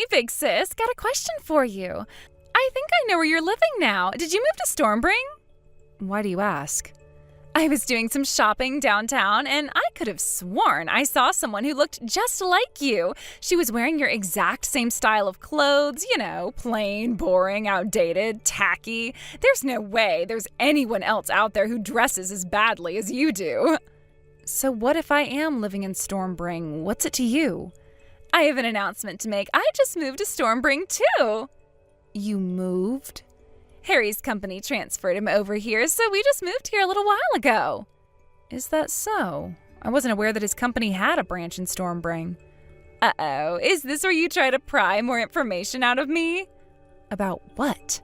Hey, big sis, got a question for you. I think I know where you're living now. Did you move to Stormbring? Why do you ask? I was doing some shopping downtown, and I could have sworn I saw someone who looked just like you. She was wearing your exact same style of clothes, plain, boring, outdated, tacky. There's no way there's anyone else out there who dresses as badly as you do. So what if I am living in Stormbring? What's it to you? I have an announcement to make. I just moved to Stormbring, too. You moved? Harry's company transferred him over here, so we just moved here a little while ago. Is that so? I wasn't aware that his company had a branch in Stormbring. Uh-oh, is this where you try to pry more information out of me? About what?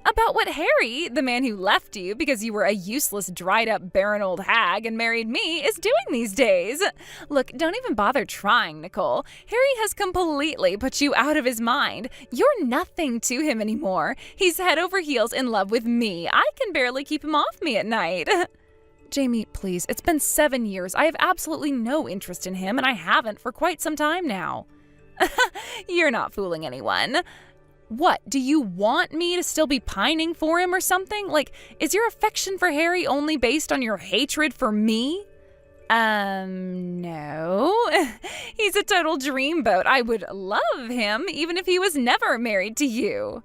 About what Harry, the man who left you because you were a useless, dried-up, barren old hag and married me, is doing these days. Look, don't even bother trying, Nicole. Harry has completely put you out of his mind. You're nothing to him anymore. He's head over heels in love with me. I can barely keep him off me at night. Jamie, please, it's been 7 years. I have absolutely no interest in him, and I haven't for quite some time now. You're not fooling anyone. What, do you want me to still be pining for him or something? Like, is your affection for Harry only based on your hatred for me? No. He's a total dreamboat. I would love him even if he was never married to you.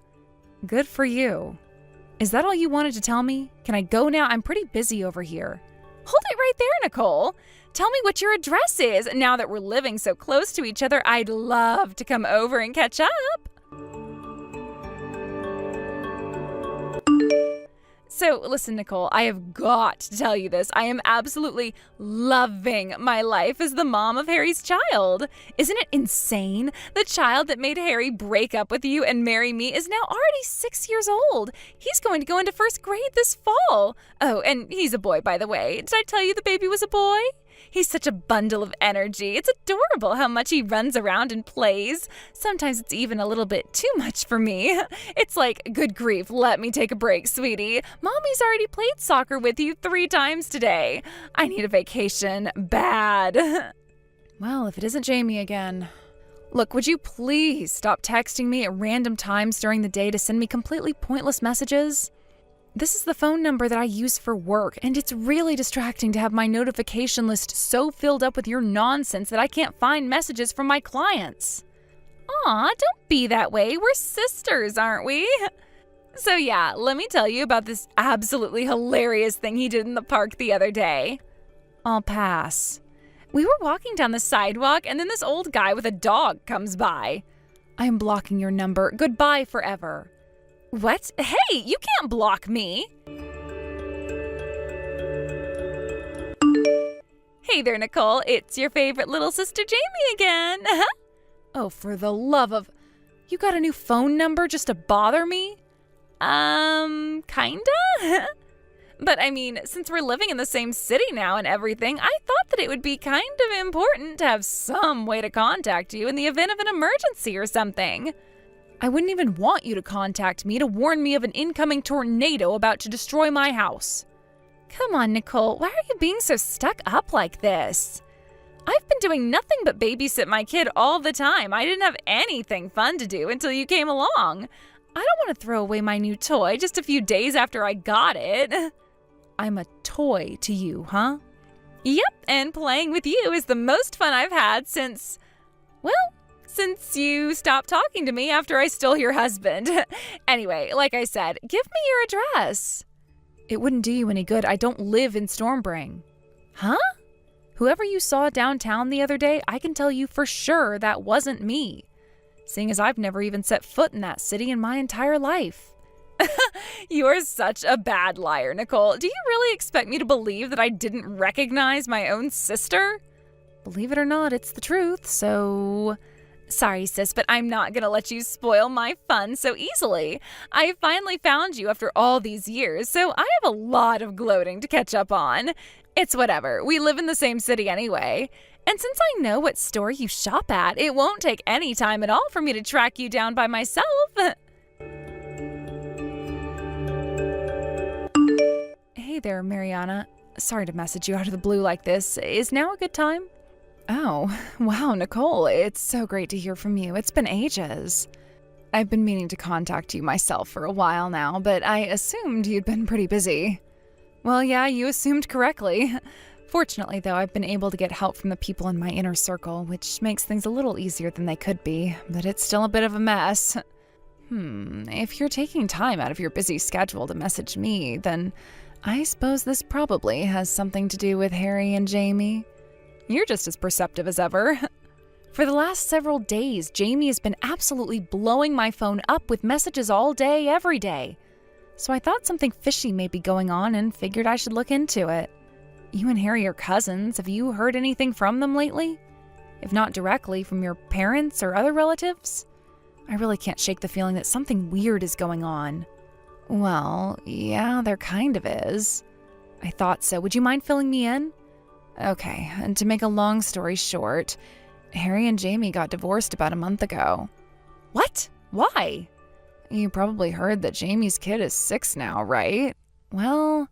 Good for you. Is that all you wanted to tell me? Can I go now? I'm pretty busy over here. Hold it right there, Nicole. Tell me what your address is. Now that we're living so close to each other, I'd love to come over and catch up. So, listen, Nicole, I have got to tell you this. I am absolutely loving my life as the mom of Harry's child. Isn't it insane? The child that made Harry break up with you and marry me is now already 6 years old. He's going to go into first grade this fall. Oh, and he's a boy, by the way. Did I tell you the baby was a boy? He's such a bundle of energy. It's adorable how much he runs around and plays. Sometimes it's even a little bit too much for me. It's like, good grief, let me take a break, sweetie. Mommy's already played soccer with you 3 times today. I need a vacation bad. Well, if it isn't Jamie again. Look, would you please stop texting me at random times during the day to send me completely pointless messages? This is the phone number that I use for work, and it's really distracting to have my notification list so filled up with your nonsense that I can't find messages from my clients. Aw, don't be that way. We're sisters, aren't we? So yeah, let me tell you about this absolutely hilarious thing he did in the park the other day. I'll pass. We were walking down the sidewalk, and then this old guy with a dog comes by. I'm blocking your number. Goodbye forever. What? Hey, you can't block me. Hey there, Nicole. It's your favorite little sister Jamie again. Oh, for the love of... You got a new phone number just to bother me? Kinda? But I mean, since we're living in the same city now and everything, I thought that it would be kind of important to have some way to contact you in the event of an emergency or something. I wouldn't even want you to contact me to warn me of an incoming tornado about to destroy my house. Come on, Nicole, why are you being so stuck up like this? I've been doing nothing but babysit my kid all the time. I didn't have anything fun to do until you came along. I don't want to throw away my new toy just a few days after I got it. I'm a toy to you, huh? Yep, and playing with you is the most fun I've had since you stopped talking to me after I stole your husband. Anyway, like I said, give me your address. It wouldn't do you any good. I don't live in Stormbring. Huh? Whoever you saw downtown the other day, I can tell you for sure that wasn't me. Seeing as I've never even set foot in that city in my entire life. You're such a bad liar, Nicole. Do you really expect me to believe that I didn't recognize my own sister? Believe it or not, it's the truth, so... Sorry, sis, but I'm not gonna let you spoil my fun so easily. I finally found you after all these years, so I have a lot of gloating to catch up on. It's whatever. We live in the same city anyway. And since I know what store you shop at, it won't take any time at all for me to track you down by myself. Hey there, Mariana. Sorry to message you out of the blue like this. Is now a good time? Oh, wow, Nicole, it's so great to hear from you. It's been ages. I've been meaning to contact you myself for a while now, but I assumed you'd been pretty busy. Well, yeah, you assumed correctly. Fortunately, though, I've been able to get help from the people in my inner circle, which makes things a little easier than they could be, but it's still a bit of a mess. If you're taking time out of your busy schedule to message me, then I suppose this probably has something to do with Harry and Jamie. You're just as perceptive as ever. For the last several days, Jamie has been absolutely blowing my phone up with messages all day, every day. So I thought something fishy may be going on and figured I should look into it. You and Harry are cousins. Have you heard anything from them lately? If not directly, from your parents or other relatives? I really can't shake the feeling that something weird is going on. Well, yeah, there kind of is. I thought so. Would you mind filling me in? Okay, and to make a long story short, Harry and Jamie got divorced about a month ago. What? Why? You probably heard that Jamie's kid is 6 now, right? Well,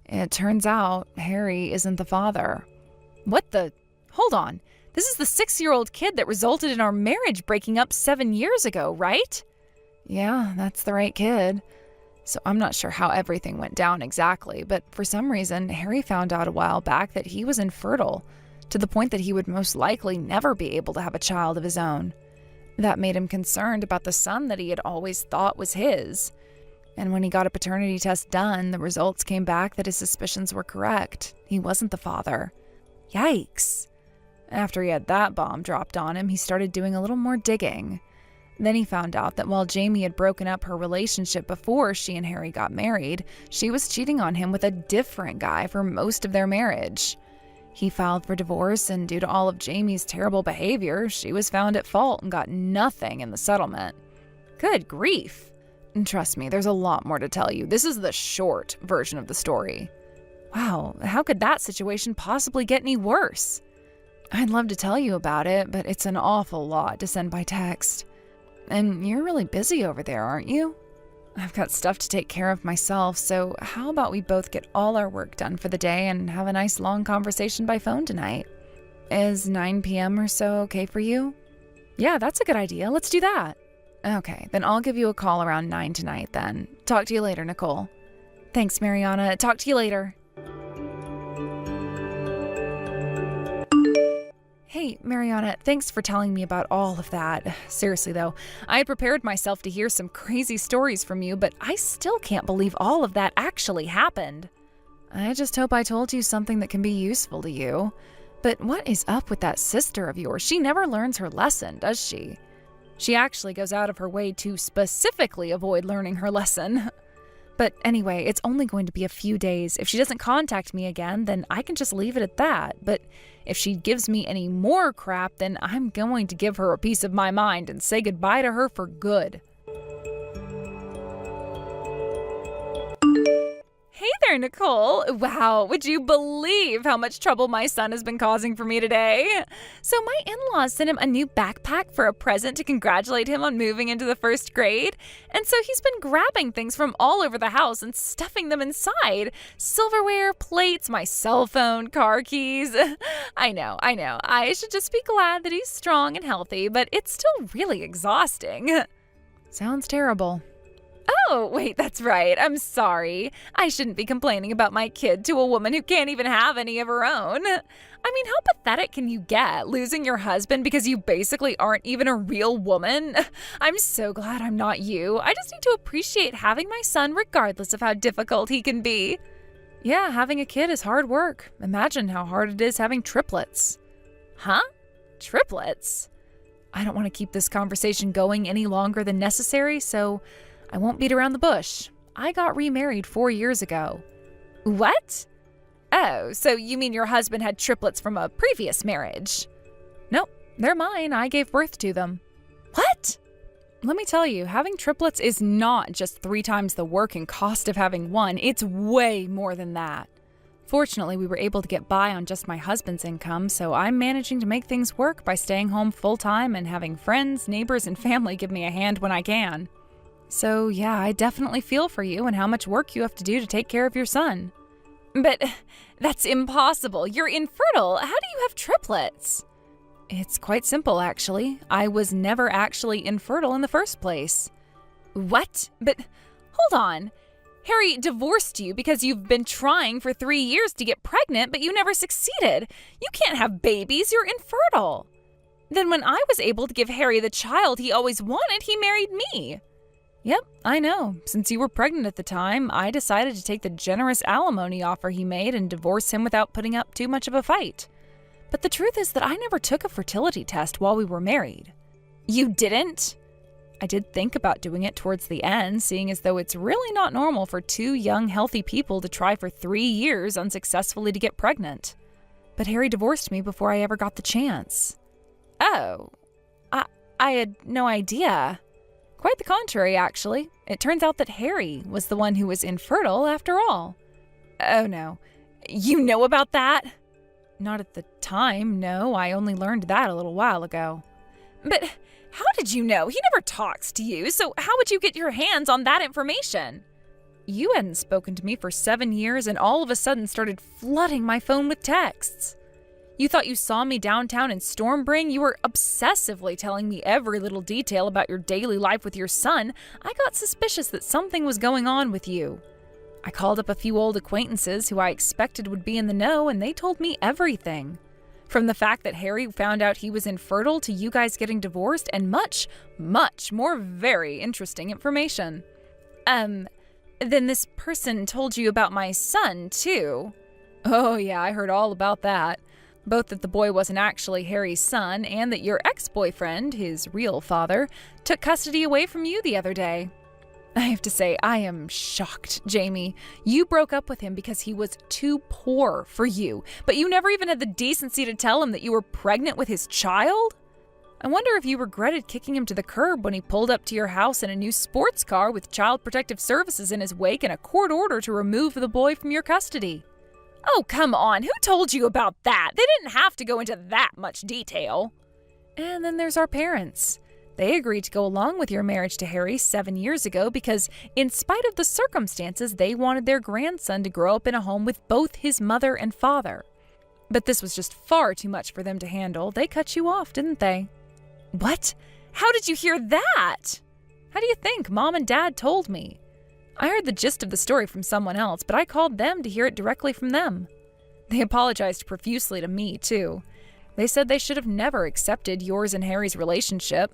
it turns out Harry isn't the father. What the? Hold on. This is the 6-year-old kid that resulted in our marriage breaking up 7 years ago, right? Yeah, that's the right kid. So I'm not sure how everything went down exactly, but for some reason, Harry found out a while back that he was infertile, to the point that he would most likely never be able to have a child of his own. That made him concerned about the son that he had always thought was his. And when he got a paternity test done, the results came back that his suspicions were correct. He wasn't the father. Yikes. After he had that bomb dropped on him, he started doing a little more digging. Then he found out that while Jamie had broken up her relationship before she and Harry got married, she was cheating on him with a different guy for most of their marriage. He filed for divorce, and due to all of Jamie's terrible behavior, she was found at fault and got nothing in the settlement. Good grief. And trust me, there's a lot more to tell you. This is the short version of the story. Wow, how could that situation possibly get any worse? I'd love to tell you about it, but it's an awful lot to send by text. And you're really busy over there, aren't you? I've got stuff to take care of myself, so how about we both get all our work done for the day and have a nice long conversation by phone tonight? Is 9 p.m. or so okay for you? Yeah, that's a good idea. Let's do that. Okay, then I'll give you a call around 9 tonight then. Talk to you later, Nicole. Thanks, Mariana. Talk to you later. Hey, Mariana, thanks for telling me about all of that. Seriously, though, I had prepared myself to hear some crazy stories from you, but I still can't believe all of that actually happened. I just hope I told you something that can be useful to you. But what is up with that sister of yours? She never learns her lesson, does she? She actually goes out of her way to specifically avoid learning her lesson. But anyway, it's only going to be a few days. If she doesn't contact me again, then I can just leave it at that. But if she gives me any more crap, then I'm going to give her a piece of my mind and say goodbye to her for good. Hey there, Nicole. Wow, would you believe how much trouble my son has been causing for me today? So my in-laws sent him a new backpack for a present to congratulate him on moving into the 1st grade. And so he's been grabbing things from all over the house and stuffing them inside. Silverware, plates, my cell phone, car keys. I know. I should just be glad that he's strong and healthy, but it's still really exhausting. Sounds terrible. Oh, wait, that's right. I'm sorry. I shouldn't be complaining about my kid to a woman who can't even have any of her own. I mean, how pathetic can you get, losing your husband because you basically aren't even a real woman? I'm so glad I'm not you. I just need to appreciate having my son regardless of how difficult he can be. Yeah, having a kid is hard work. Imagine how hard it is having triplets. Huh? Triplets? I don't want to keep this conversation going any longer than necessary, so I won't beat around the bush. I got remarried 4 years ago. What? Oh, so you mean your husband had triplets from a previous marriage? Nope, they're mine. I gave birth to them. What? Let me tell you, having triplets is not just 3 times the work and cost of having one. It's way more than that. Fortunately, we were able to get by on just my husband's income, so I'm managing to make things work by staying home full-time and having friends, neighbors, and family give me a hand when I can. So yeah, I definitely feel for you and how much work you have to do to take care of your son. But that's impossible. You're infertile. How do you have triplets? It's quite simple, actually. I was never actually infertile in the first place. What? But hold on. Harry divorced you because you've been trying for 3 years to get pregnant, but you never succeeded. You can't have babies, you're infertile. Then when I was able to give Harry the child he always wanted, he married me. Yep, I know. Since you were pregnant at the time, I decided to take the generous alimony offer he made and divorce him without putting up too much of a fight. But the truth is that I never took a fertility test while we were married. You didn't? I did think about doing it towards the end, seeing as though it's really not normal for 2 young, healthy people to try for 3 years unsuccessfully to get pregnant. But Harry divorced me before I ever got the chance. Oh, I had no idea. Quite the contrary, actually. It turns out that Harry was the one who was infertile after all. Oh no. You know about that? Not at the time, no. I only learned that a little while ago. But how did you know? He never talks to you, so how would you get your hands on that information? You hadn't spoken to me for 7 years and all of a sudden started flooding my phone with texts. You thought you saw me downtown in Stormbring? You were obsessively telling me every little detail about your daily life with your son. I got suspicious that something was going on with you. I called up a few old acquaintances who I expected would be in the know, and they told me everything. From the fact that Harry found out he was infertile to you guys getting divorced, and much, much more very interesting information. Then this person told you about my son, too. Oh yeah, I heard all about that. Both that the boy wasn't actually Harry's son and that your ex-boyfriend, his real father, took custody away from you the other day. I have to say, I am shocked, Jamie. You broke up with him because he was too poor for you, but you never even had the decency to tell him that you were pregnant with his child? I wonder if you regretted kicking him to the curb when he pulled up to your house in a new sports car with Child Protective Services in his wake and a court order to remove the boy from your custody. Oh, come on. Who told you about that? They didn't have to go into that much detail. And then there's our parents. They agreed to go along with your marriage to Harry 7 years ago because, in spite of the circumstances, they wanted their grandson to grow up in a home with both his mother and father. But this was just far too much for them to handle. They cut you off, didn't they? What? How did you hear that? How do you think Mom and Dad told me? I heard the gist of the story from someone else, but I called them to hear it directly from them. They apologized profusely to me, too. They said they should have never accepted yours and Harry's relationship,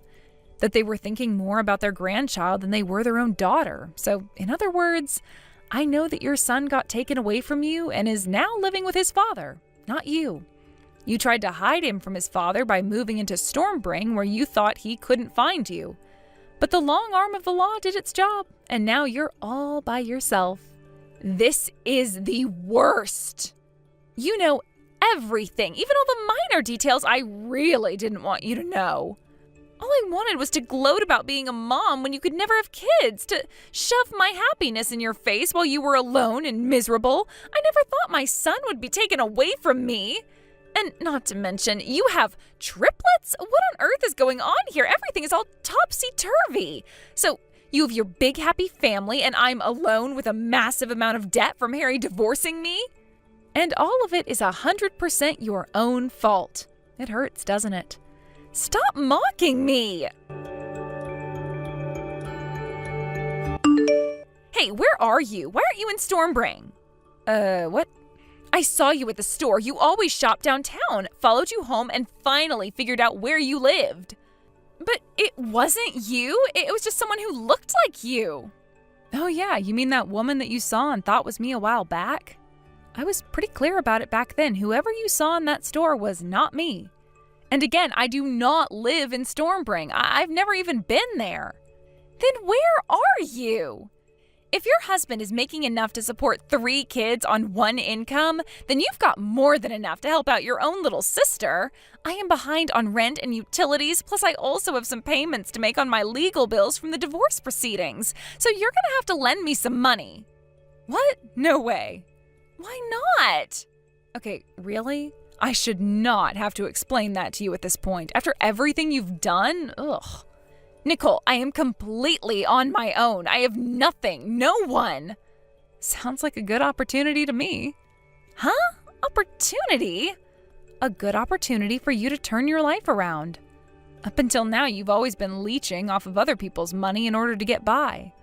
that they were thinking more about their grandchild than they were their own daughter. So, in other words, I know that your son got taken away from you and is now living with his father, not you. You tried to hide him from his father by moving into Stormbring where you thought he couldn't find you. But the long arm of the law did its job, and now you're all by yourself. This is the worst. You know everything, even all the minor details I really didn't want you to know. All I wanted was to gloat about being a mom when you could never have kids, to shove my happiness in your face while you were alone and miserable. I never thought my son would be taken away from me. And not to mention, you have triplets? What on earth is going on here? Everything is all topsy-turvy. So you have your big happy family and I'm alone with a massive amount of debt from Harry divorcing me? And all of it is 100% your own fault. It hurts, doesn't it? Stop mocking me! Hey, where are you? Why aren't you in Stormbring? What? I saw you at the store. You always shop downtown, followed you home, and finally figured out where you lived. But it wasn't you. It was just someone who looked like you. Oh yeah, you mean that woman that you saw and thought was me a while back? I was pretty clear about it back then. Whoever you saw in that store was not me. And again, I do not live in Stormbring. I've never even been there. Then where are you? If your husband is making enough to support 3 kids on 1 income, then you've got more than enough to help out your own little sister. I am behind on rent and utilities, plus I also have some payments to make on my legal bills from the divorce proceedings. So you're gonna have to lend me some money. What? No way. Why not? Okay, really? I should not have to explain that to you at this point. After everything you've done? Ugh. Nicole, I am completely on my own. I have nothing, no one. Sounds like a good opportunity to me. Huh? Opportunity? a good opportunity for you to turn your life around. Up until now, you've always been leeching off of other people's money in order to get by.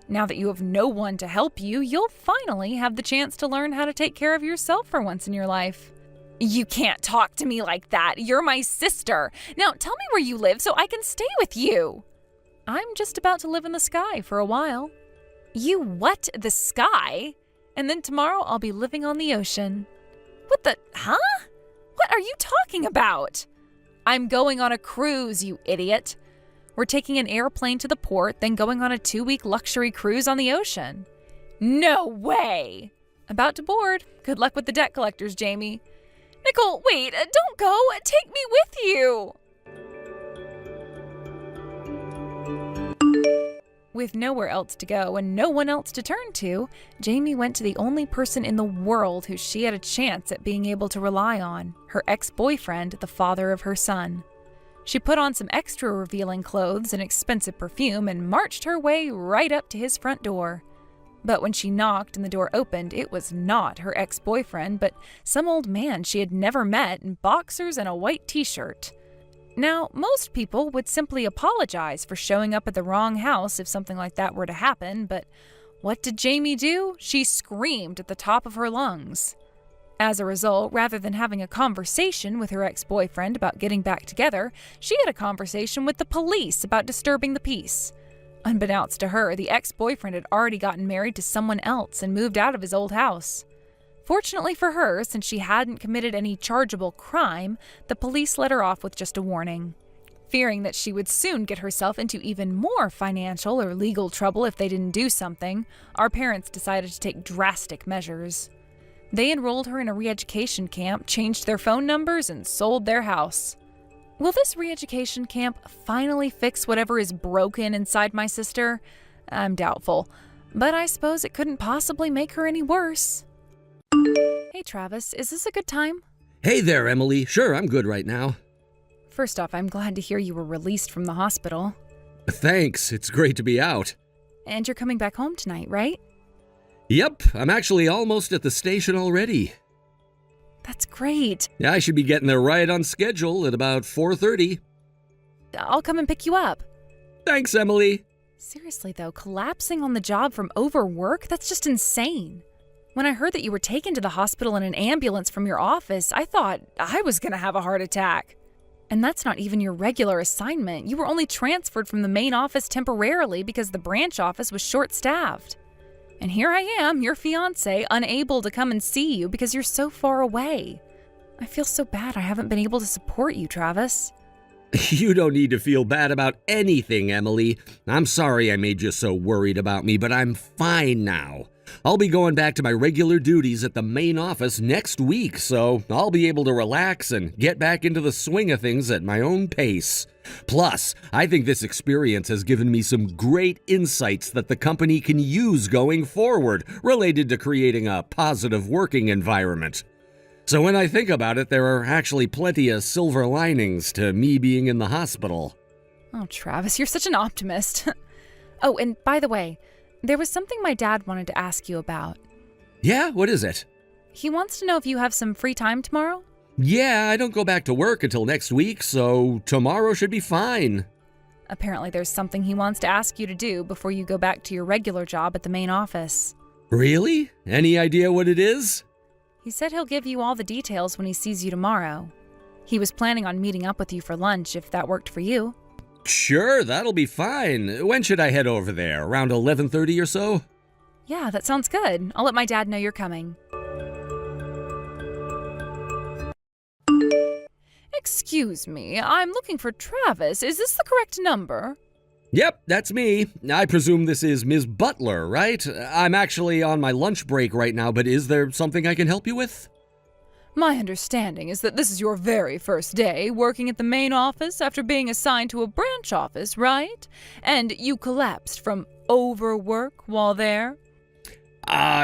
Now that you have no one to help you, you'll finally have the chance to learn how to take care of yourself for once in your life. You can't talk to me like that. You're my sister. Now tell me where you live so I can stay with you. I'm just about to live in the sky for a while. You what? The sky? And then tomorrow I'll be living on the ocean. What the? Huh? What are you talking about? I'm going on a cruise, you idiot. We're taking an airplane to the port, then going on a 2-week luxury cruise on the ocean. No way! About to board. Good luck with the debt collectors, Jamie. Nicole, wait, don't go. Take me with you. With nowhere else to go and no one else to turn to, Jamie went to the only person in the world who she had a chance at being able to rely on, her ex-boyfriend, the father of her son. She put on some extra revealing clothes and expensive perfume and marched her way right up to his front door. But when she knocked and the door opened, it was not her ex-boyfriend, but some old man she had never met in boxers and a white t-shirt. Now, most people would simply apologize for showing up at the wrong house if something like that were to happen, but what did Jamie do? She screamed at the top of her lungs. As a result, rather than having a conversation with her ex-boyfriend about getting back together, she had a conversation with the police about disturbing the peace. Unbeknownst to her, the ex-boyfriend had already gotten married to someone else and moved out of his old house. Fortunately for her, since she hadn't committed any chargeable crime, the police let her off with just a warning. Fearing that she would soon get herself into even more financial or legal trouble if they didn't do something, our parents decided to take drastic measures. They enrolled her in a re-education camp, changed their phone numbers, and sold their house. Will this re-education camp finally fix whatever is broken inside my sister? I'm doubtful, but I suppose it couldn't possibly make her any worse. Hey Travis, is this a good time? Hey there, Emily. Sure, I'm good right now. First off, I'm glad to hear you were released from the hospital. Thanks, it's great to be out. And you're coming back home tonight, right? Yep, I'm actually almost at the station already. That's great. Yeah, I should be getting there right on schedule at about 4:30. I'll come and pick you up. Thanks, Emily. Seriously though, collapsing on the job from overwork? That's just insane. When I heard that you were taken to the hospital in an ambulance from your office, I thought I was going to have a heart attack. And that's not even your regular assignment. You were only transferred from the main office temporarily because the branch office was short-staffed. And here I am, your fiancé, unable to come and see you because you're so far away. I feel so bad I haven't been able to support you, Travis. You don't need to feel bad about anything, Emily. I'm sorry I made you so worried about me, but I'm fine now. I'll be going back to my regular duties at the main office next week, so I'll be able to relax and get back into the swing of things at my own pace. Plus, I think this experience has given me some great insights that the company can use going forward related to creating a positive working environment. So when I think about it, there are actually plenty of silver linings to me being in the hospital. Oh, Travis, you're such an optimist. Oh, and by the way, there was something my dad wanted to ask you about. Yeah, what is it? He wants to know if you have some free time tomorrow. Yeah, I don't go back to work until next week, so tomorrow should be fine. Apparently there's something he wants to ask you to do before you go back to your regular job at the main office. Really? Any idea what it is? He said he'll give you all the details when he sees you tomorrow. He was planning on meeting up with you for lunch if that worked for you. Sure, that'll be fine. When should I head over there? Around 11:30 or so? Yeah, that sounds good. I'll let my dad know you're coming. Excuse me, I'm looking for Travis. Is this the correct number? Yep, that's me. I presume this is Ms. Butler, right? I'm actually on my lunch break right now, but is there something I can help you with? My understanding is that this is your very first day working at the main office after being assigned to a branch office, right? And you collapsed from overwork while there?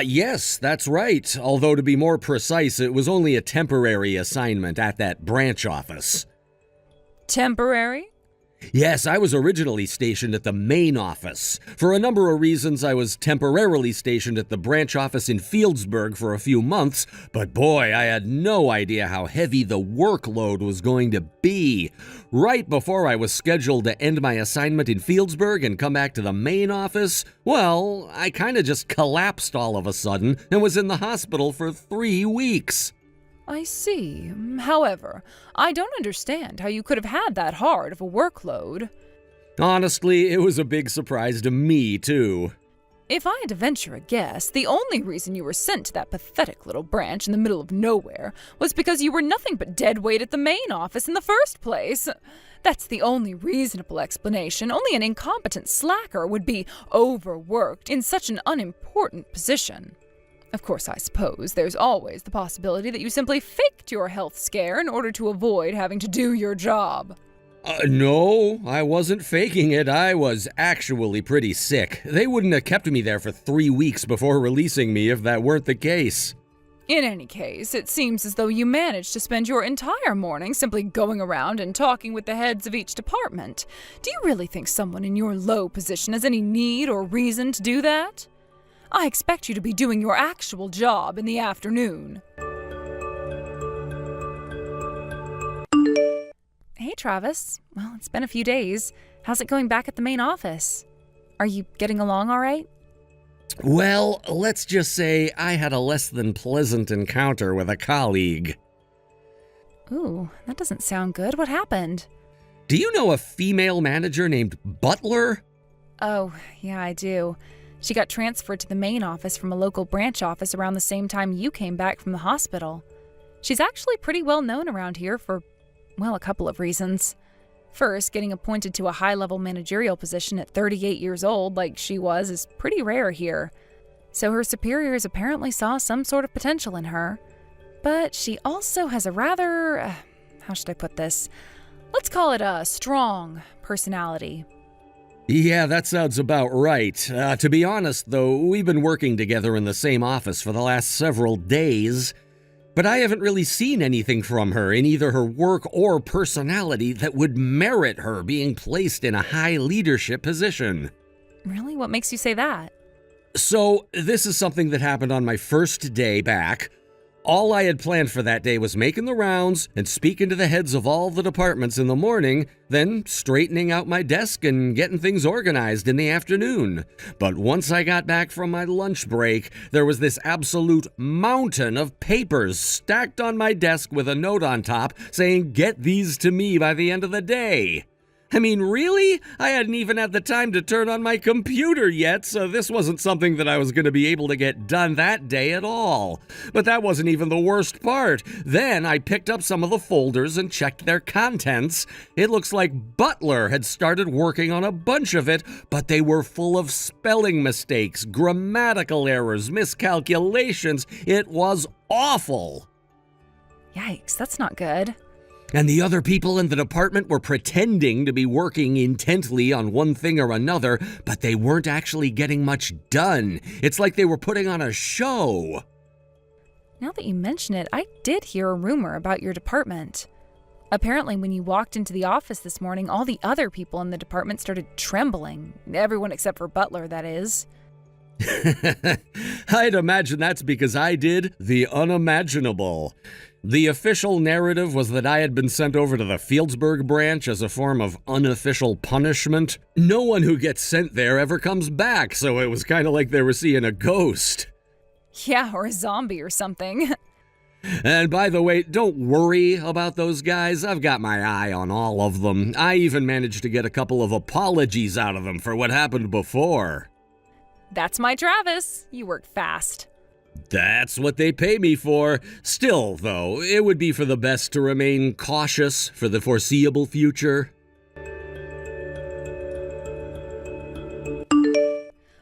Yes, that's right. Although to be more precise, it was only a temporary assignment at that branch office. Temporary? Yes, I was originally stationed at the main office. For a number of reasons, I was temporarily stationed at the branch office in Fieldsburg for a few months, but boy, I had no idea how heavy the workload was going to be. Right before I was scheduled to end my assignment in Fieldsburg and come back to the main office, well, I kinda just collapsed all of a sudden and was in the hospital for 3 weeks. I see. However, I don't understand how you could have had that hard of a workload. Honestly, it was a big surprise to me, too. If I had to venture a guess, the only reason you were sent to that pathetic little branch in the middle of nowhere was because you were nothing but dead weight at the main office in the first place. That's the only reasonable explanation. Only an incompetent slacker would be overworked in such an unimportant position. Of course, I suppose there's always the possibility that you simply faked your health scare in order to avoid having to do your job. No, I wasn't faking it. I was actually pretty sick. They wouldn't have kept me there for 3 weeks before releasing me if that weren't the case. In any case, it seems as though you managed to spend your entire morning simply going around and talking with the heads of each department. Do you really think someone in your low position has any need or reason to do that? I expect you to be doing your actual job in the afternoon. Hey, Travis. Well, it's been a few days. How's it going back at the main office? Are you getting along all right? Well, let's just say I had a less than pleasant encounter with a colleague. Ooh, that doesn't sound good. What happened? Do you know a female manager named Butler? Oh, yeah, I do. She got transferred to the main office from a local branch office around the same time you came back from the hospital. She's actually pretty well known around here for, well, a couple of reasons. First, getting appointed to a high-level managerial position at 38 years old, like she was, is pretty rare here. So her superiors apparently saw some sort of potential in her. But she also has a rather, how should I put this? Let's call it a strong personality. Yeah, that sounds about right. To be honest, though, we've been working together in the same office for the last several days, but I haven't really seen anything from her in either her work or personality that would merit her being placed in a high leadership position. Really? What makes you say that? So, this is something that happened on my first day back. All I had planned for that day was making the rounds and speaking to the heads of all the departments in the morning, then straightening out my desk and getting things organized in the afternoon. But once I got back from my lunch break, there was this absolute mountain of papers stacked on my desk with a note on top saying, "Get these to me by the end of the day." I mean, really? I hadn't even had the time to turn on my computer yet, so this wasn't something that I was going to be able to get done that day at all. But that wasn't even the worst part. Then I picked up some of the folders and checked their contents. It looks like Butler had started working on a bunch of it, but they were full of spelling mistakes, grammatical errors, miscalculations. It was awful. Yikes, that's not good. And the other people in the department were pretending to be working intently on one thing or another, but they weren't actually getting much done. It's like they were putting on a show. Now that you mention it, I did hear a rumor about your department. Apparently, when you walked into the office this morning, all the other people in the department started trembling. Everyone except for Butler, that is. I'd imagine that's because I did the unimaginable. The official narrative was that I had been sent over to the Fieldsburg branch as a form of unofficial punishment. No one who gets sent there ever comes back, so it was kind of like they were seeing a ghost. Yeah, or a zombie or something. And by the way, don't worry about those guys. I've got my eye on all of them. I even managed to get a couple of apologies out of them for what happened before. That's my Travis. You work fast. That's what they pay me for. Still, though, it would be for the best to remain cautious for the foreseeable future.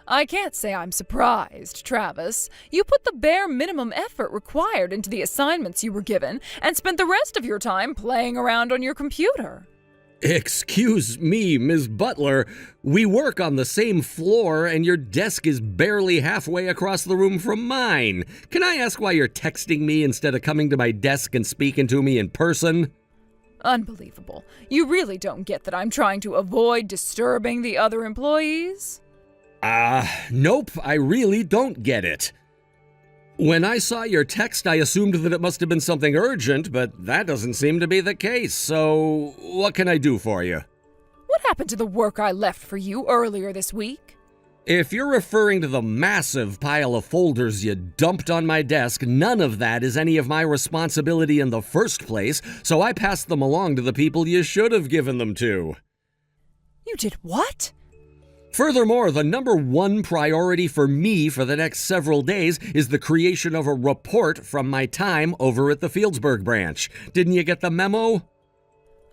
I can't say I'm surprised, Travis. You put the bare minimum effort required into the assignments you were given and spent the rest of your time playing around on your computer. Excuse me, Ms. Butler. We work on the same floor, and your desk is barely halfway across the room from mine. Can I ask why you're texting me instead of coming to my desk and speaking to me in person? Unbelievable. You really don't get that I'm trying to avoid disturbing the other employees? Nope, I really don't get it. When I saw your text, I assumed that it must have been something urgent, but that doesn't seem to be the case, so what can I do for you? What happened to the work I left for you earlier this week? If you're referring to the massive pile of folders you dumped on my desk, none of that is any of my responsibility in the first place, so I passed them along to the people you should have given them to. You did what? Furthermore, the number one priority for me for the next several days is the creation of a report from my time over at the Fieldsburg branch. Didn't you get the memo?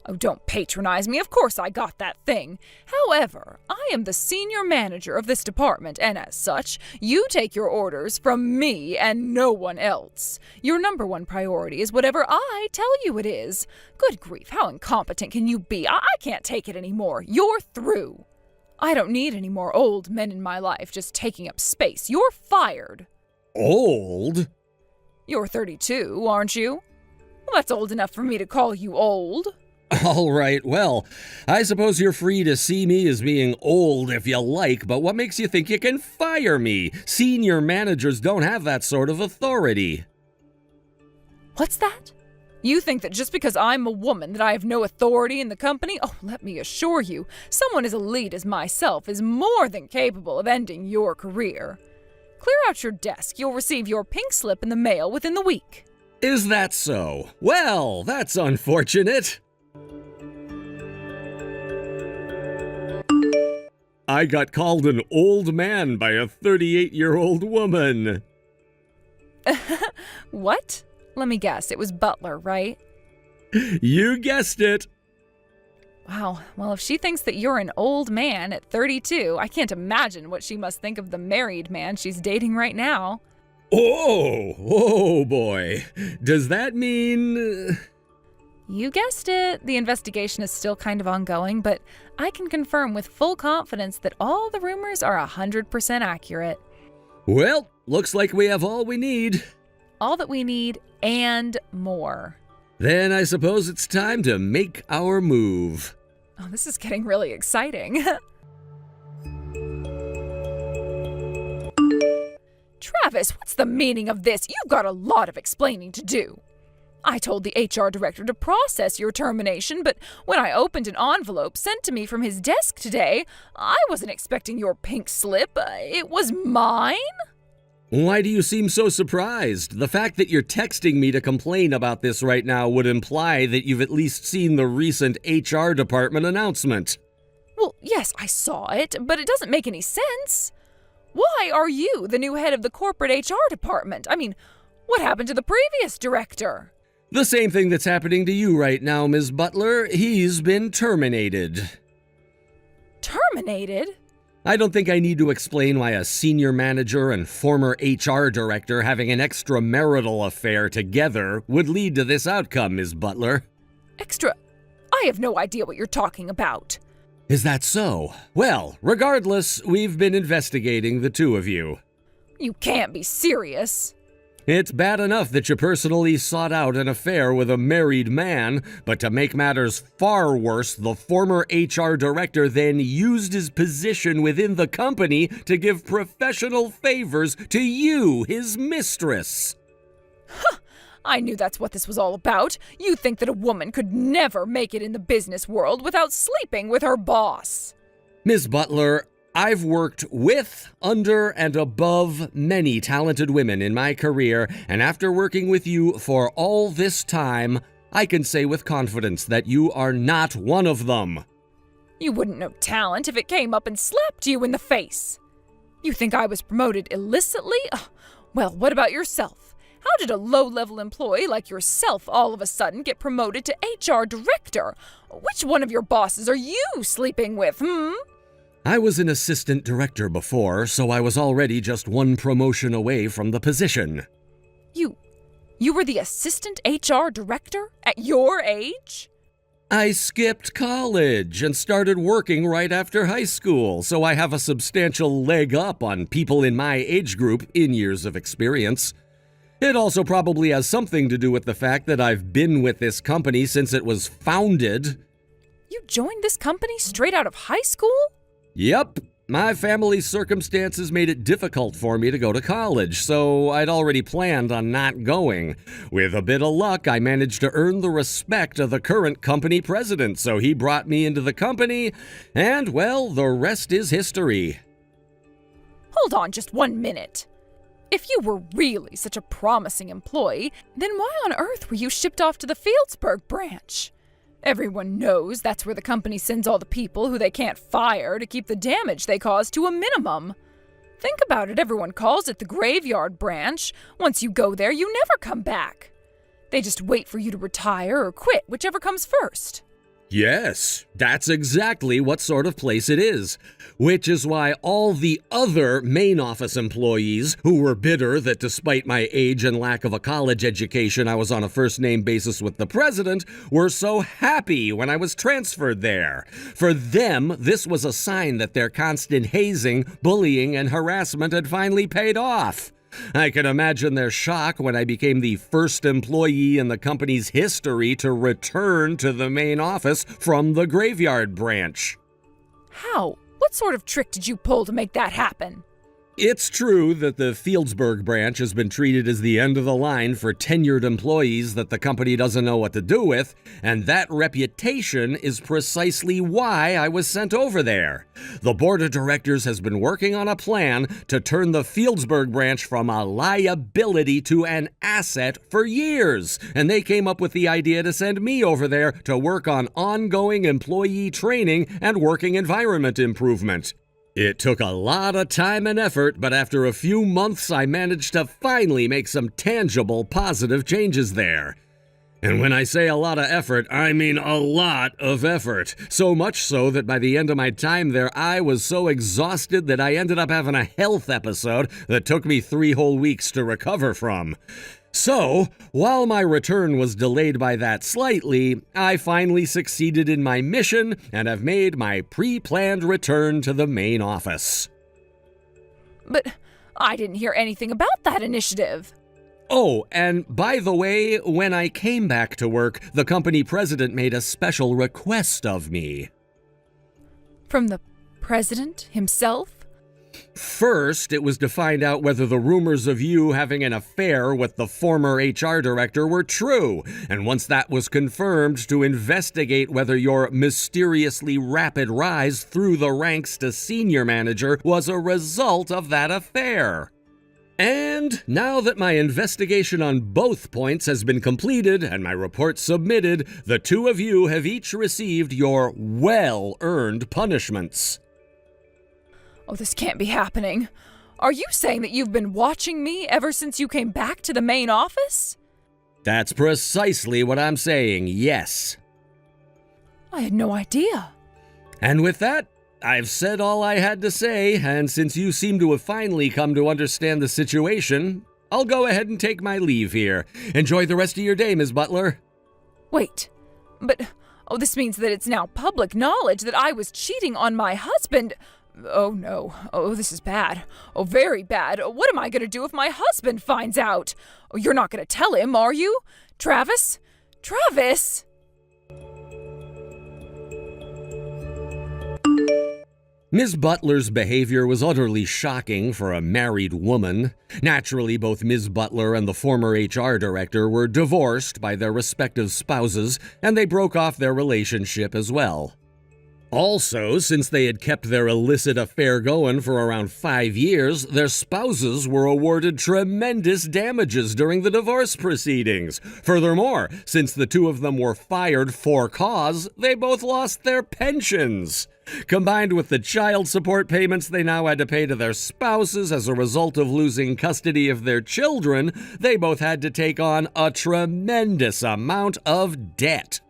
Oh, don't patronize me. Of course I got that thing. However, I am the senior manager of this department, and as such, you take your orders from me and no one else. Your number one priority is whatever I tell you it is. Good grief, how incompetent can you be? I can't take it anymore. You're through. I don't need any more old men in my life just taking up space. You're fired. Old? You're 32, aren't you? Well, that's old enough for me to call you old. All right, well, I suppose you're free to see me as being old if you like, but what makes you think you can fire me? Senior managers don't have that sort of authority. What's that? You think that just because I'm a woman that I have no authority in the company? Oh, let me assure you, someone as elite as myself is more than capable of ending your career. Clear out your desk. You'll receive your pink slip in the mail within the week. Is that so? Well, that's unfortunate. I got called an old man by a 38-year-old woman. What? Let me guess, it was Butler, right? You guessed it. Wow, well, if she thinks that you're an old man at 32, I can't imagine what she must think of the married man she's dating right now. Oh boy. Does that mean... You guessed it. The investigation is still kind of ongoing, but I can confirm with full confidence that all the rumors are 100% accurate. Well, looks like we have all we need. All that we need and more. Then I suppose it's time to make our move. Oh, this is getting really exciting. Travis, what's the meaning of this? You've got a lot of explaining to do. I told the HR director to process your termination, but when I opened an envelope sent to me from his desk today, I wasn't expecting your pink slip. It was mine? Why do you seem so surprised? The fact that you're texting me to complain about this right now would imply that you've at least seen the recent HR department announcement. Well, yes, I saw it, but it doesn't make any sense. Why are you the new head of the corporate HR department? I mean, what happened to the previous director? The same thing that's happening to you right now, Ms. Butler. He's been terminated. Terminated? I don't think I need to explain why a senior manager and former HR director having an extramarital affair together would lead to this outcome, Ms. Butler. I have no idea what you're talking about. Is that so? Well, regardless, we've been investigating the two of you. You can't be serious. It's bad enough that you personally sought out an affair with a married man, but to make matters far worse, the former HR director then used his position within the company to give professional favors to you, his mistress. Huh, I knew that's what this was all about. You think that a woman could never make it in the business world without sleeping with her boss. Ms. Butler, I've worked with, under, and above many talented women in my career, and after working with you for all this time, I can say with confidence that you are not one of them. You wouldn't know talent if it came up and slapped you in the face. You think I was promoted illicitly? Well, what about yourself? How did a low-level employee like yourself all of a sudden get promoted to HR director? Which one of your bosses are you sleeping with, I was an assistant director before, so I was already just one promotion away from the position. You were the assistant HR director at your age? I skipped college and started working right after high school, so I have a substantial leg up on people in my age group in years of experience. It also probably has something to do with the fact that I've been with this company since it was founded. You joined this company straight out of high school? Yep. My family's circumstances made it difficult for me to go to college, so I'd already planned on not going. With a bit of luck, I managed to earn the respect of the current company president, so he brought me into the company, and, well, the rest is history. Hold on just 1 minute. If you were really such a promising employee, then why on earth were you shipped off to the Fieldsburg branch? Everyone knows that's where the company sends all the people who they can't fire to keep the damage they cause to a minimum. Think about it, everyone calls it the graveyard branch. Once you go there, you never come back. They just wait for you to retire or quit, whichever comes first. Yes, that's exactly what sort of place it is. Which is why all the other main office employees who were bitter that despite my age and lack of a college education, I was on a first-name basis with the president, were so happy when I was transferred there. For them, this was a sign that their constant hazing, bullying, and harassment had finally paid off. I can imagine their shock when I became the first employee in the company's history to return to the main office from the graveyard branch. How? What sort of trick did you pull to make that happen? It's true that the Fieldsburg branch has been treated as the end of the line for tenured employees that the company doesn't know what to do with, and that reputation is precisely why I was sent over there. The board of directors has been working on a plan to turn the Fieldsburg branch from a liability to an asset for years, and they came up with the idea to send me over there to work on ongoing employee training and working environment improvement. It took a lot of time and effort, but after a few months, I managed to finally make some tangible, positive changes there. And when I say a lot of effort, I mean a lot of effort. So much so that by the end of my time there, I was so exhausted that I ended up having a health episode that took me 3 whole weeks to recover from. So, while my return was delayed by that slightly, I finally succeeded in my mission and have made my pre-planned return to the main office. But I didn't hear anything about that initiative. Oh, and by the way, when I came back to work, the company president made a special request of me. From the president himself? First, it was to find out whether the rumors of you having an affair with the former HR director were true, and once that was confirmed, to investigate whether your mysteriously rapid rise through the ranks to senior manager was a result of that affair. And now that my investigation on both points has been completed and my report submitted, the two of you have each received your well-earned punishments. Oh, this can't be happening. Are you saying that you've been watching me ever since you came back to the main office? That's precisely what I'm saying, yes. I had no idea. And with that, I've said all I had to say, and since you seem to have finally come to understand the situation, I'll go ahead and take my leave here. Enjoy the rest of your day, Ms. Butler. Wait, but this means that it's now public knowledge that I was cheating on my husband. Oh no, this is bad. Oh, very bad. What am I gonna do if my husband finds out? Oh, you're not gonna tell him, are you? Travis? Travis! Ms. Butler's behavior was utterly shocking for a married woman. Naturally, both Ms. Butler and the former HR director were divorced by their respective spouses, and they broke off their relationship as well. Also, since they had kept their illicit affair going for around 5 years, their spouses were awarded tremendous damages during the divorce proceedings. Furthermore, since the two of them were fired for cause, they both lost their pensions. Combined with the child support payments they now had to pay to their spouses as a result of losing custody of their children, they both had to take on a tremendous amount of debt.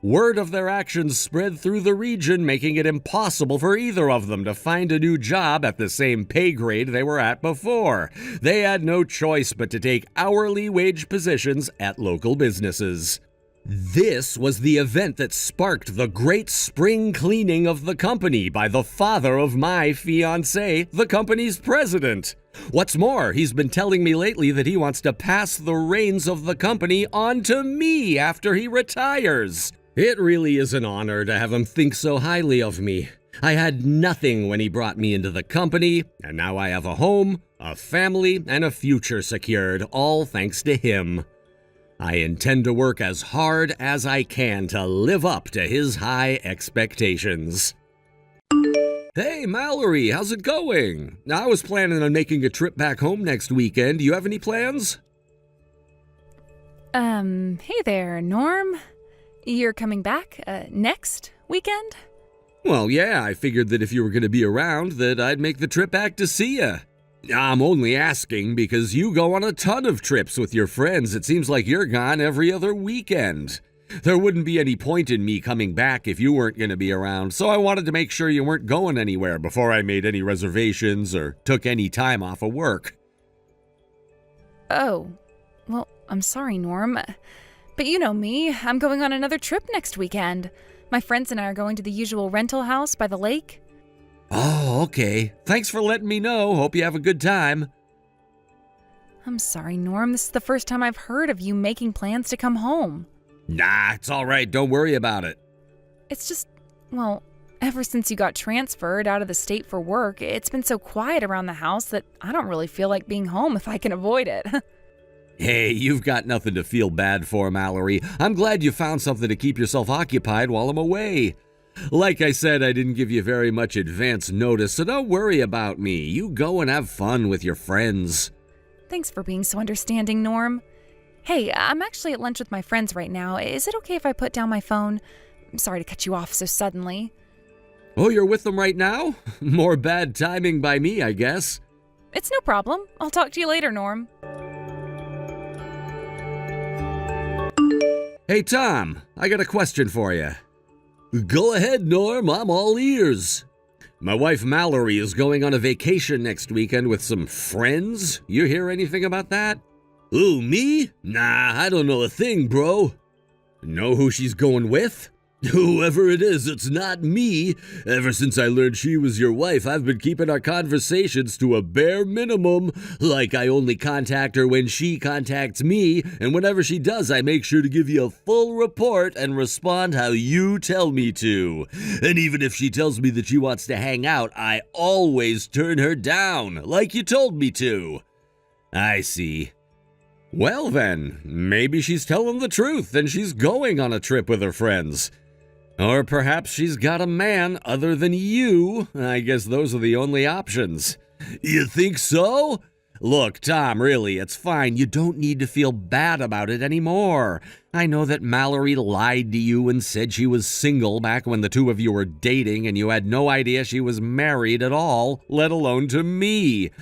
Word of their actions spread through the region, making it impossible for either of them to find a new job at the same pay grade they were at before. They had no choice but to take hourly wage positions at local businesses. This was the event that sparked the great spring cleaning of the company by the father of my fiancée, the company's president. What's more, he's been telling me lately that he wants to pass the reins of the company on to me after he retires. It really is an honor to have him think so highly of me. I had nothing when he brought me into the company, and now I have a home, a family, and a future secured, all thanks to him. I intend to work as hard as I can to live up to his high expectations. Hey, Mallory, how's it going? I was planning on making a trip back home next weekend. Do you have any plans? Hey there, Norm. You're coming back, next weekend? Well, yeah, I figured that if you were going to be around, that I'd make the trip back to see you. I'm only asking because you go on a ton of trips with your friends. It seems like you're gone every other weekend. There wouldn't be any point in me coming back if you weren't going to be around, so I wanted to make sure you weren't going anywhere before I made any reservations or took any time off of work. Oh, well, I'm sorry, Norm. But you know me, I'm going on another trip next weekend. My friends and I are going to the usual rental house by the lake. Oh, okay. Thanks for letting me know. Hope you have a good time. I'm sorry, Norm. This is the first time I've heard of you making plans to come home. Nah, it's all right. Don't worry about it. It's just, well, ever since you got transferred out of the state for work, it's been so quiet around the house that I don't really feel like being home if I can avoid it. Hey, you've got nothing to feel bad for, Mallory. I'm glad you found something to keep yourself occupied while I'm away. Like I said, I didn't give you very much advance notice, so don't worry about me. You go and have fun with your friends. Thanks for being so understanding, Norm. Hey, I'm actually at lunch with my friends right now. Is it okay if I put down my phone? I'm sorry to cut you off so suddenly. Oh, you're with them right now? More bad timing by me, I guess. It's no problem. I'll talk to you later, Norm. Hey, Tom, I got a question for you. Go ahead, Norm. I'm all ears. My wife Mallory is going on a vacation next weekend with some friends. You hear anything about that? Ooh, me? Nah, I don't know a thing, bro. Know who she's going with? Whoever it is, it's not me. Ever since I learned she was your wife, I've been keeping our conversations to a bare minimum. Like I only contact her when she contacts me, and whenever she does, I make sure to give you a full report and respond how you tell me to. And even if she tells me that she wants to hang out, I always turn her down, like you told me to. I see. Well then, maybe she's telling the truth and she's going on a trip with her friends. Or perhaps she's got a man other than you. I guess those are the only options. You think so? Look, Tom, really, it's fine. You don't need to feel bad about it anymore. I know that Mallory lied to you and said she was single back when the two of you were dating and you had no idea she was married at all, let alone to me.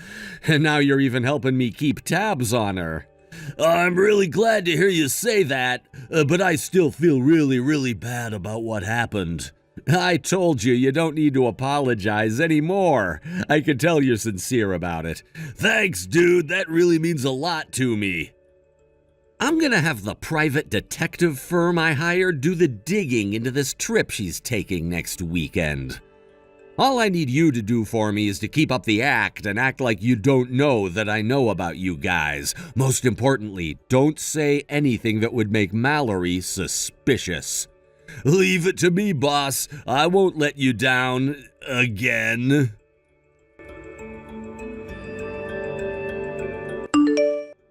And now you're even helping me keep tabs on her. I'm really glad to hear you say that, but I still feel really bad about what happened. I told you, you don't need to apologize anymore. I can tell you're sincere about it. Thanks, dude. That really means a lot to me. I'm gonna have the private detective firm I hired do the digging into this trip she's taking next weekend. All I need you to do for me is to keep up the act and act like you don't know that I know about you guys. Most importantly, don't say anything that would make Mallory suspicious. Leave it to me, boss. I won't let you down again.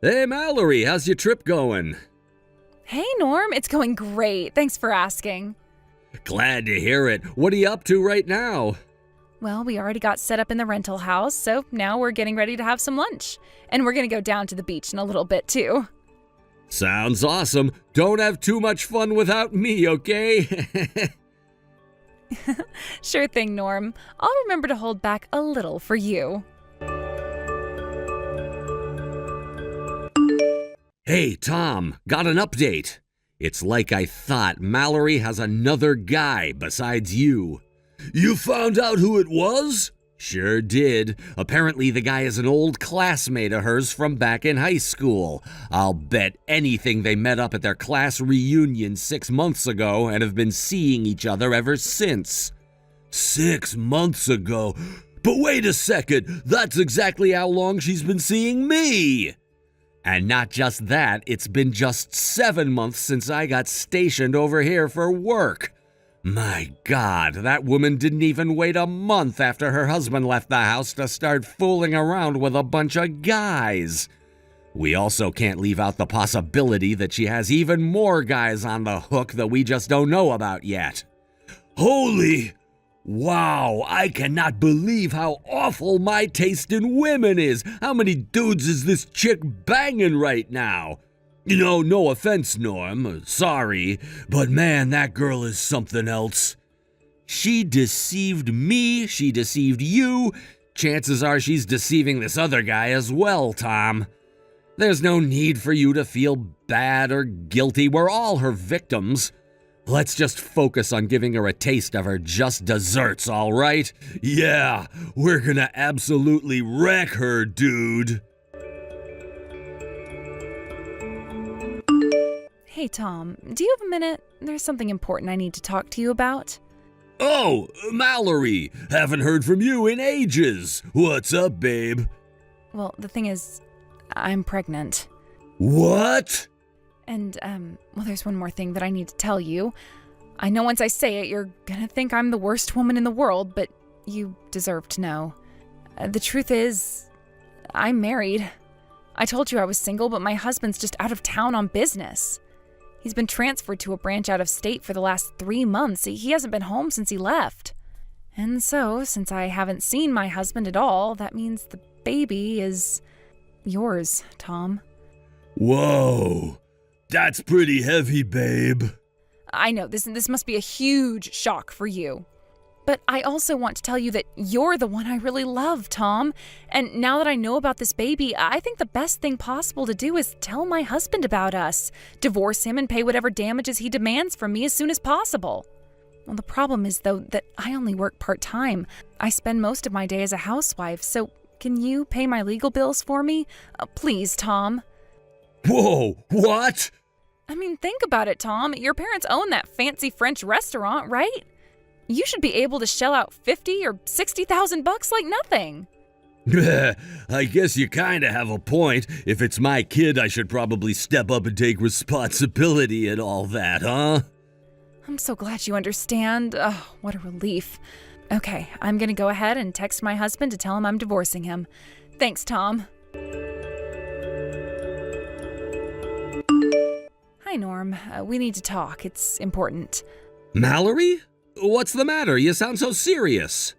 Hey, Mallory, how's your trip going? Hey, Norm. It's going great. Thanks for asking. Glad to hear it. What are you up to right now? Well, we already got set up in the rental house, so now we're getting ready to have some lunch. And we're going to go down to the beach in a little bit, too. Sounds awesome. Don't have too much fun without me, okay? Sure thing, Norm. I'll remember to hold back a little for you. Hey, Tom, got an update. It's like I thought. Mallory has another guy besides you. You found out who it was? Sure did. Apparently the guy is an old classmate of hers from back in high school. I'll bet anything they met up at their class reunion 6 months ago and have been seeing each other ever since. 6 months ago? But wait a second, that's exactly how long she's been seeing me! And not just that, it's been just 7 months since I got stationed over here for work. My God, that woman didn't even wait a month after her husband left the house to start fooling around with a bunch of guys. We also can't leave out the possibility that she has even more guys on the hook that we just don't know about yet. Holy! Wow, I cannot believe how awful my taste in women is. How many dudes is this chick banging right now? You know, no offense, Norm, sorry, but man, that girl is something else. She deceived me, she deceived you. Chances are she's deceiving this other guy as well, Tom. There's no need for you to feel bad or guilty. We're all her victims. Let's just focus on giving her a taste of her just desserts, all right? Yeah, we're gonna absolutely wreck her, dude. Hey, Tom, do you have a minute? There's something important I need to talk to you about. Oh, Mallory, haven't heard from you in ages. What's up, babe? Well, the thing is, I'm pregnant. What? And, well, there's one more thing that I need to tell you. I know once I say it, you're gonna think I'm the worst woman in the world, but you deserve to know. The truth is, I'm married. I told you I was single, but my husband's just out of town on business. He's been transferred to a branch out of state for the last 3 months. He hasn't been home since he left. And so, since I haven't seen my husband at all, that means the baby is yours, Tom. Whoa, that's pretty heavy, babe. I know, this must be a huge shock for you. But I also want to tell you that you're the one I really love, Tom. And now that I know about this baby, I think the best thing possible to do is tell my husband about us, divorce him, and pay whatever damages he demands from me as soon as possible. Well, the problem is, though, that I only work part-time. I spend most of my day as a housewife, so can you pay my legal bills for me? Please, Tom. Whoa, what? I mean, think about it, Tom. Your parents own that fancy French restaurant, right? You should be able to shell out $50,000 or $60,000 like nothing. I guess you kinda have a point. If it's my kid, I should probably step up and take responsibility and all that, huh? I'm so glad you understand. Oh, what a relief. Okay, I'm gonna go ahead and text my husband to tell him I'm divorcing him. Thanks, Tom. Hi, Norm. We need to talk. It's important. Mallory? What's the matter? You sound so serious.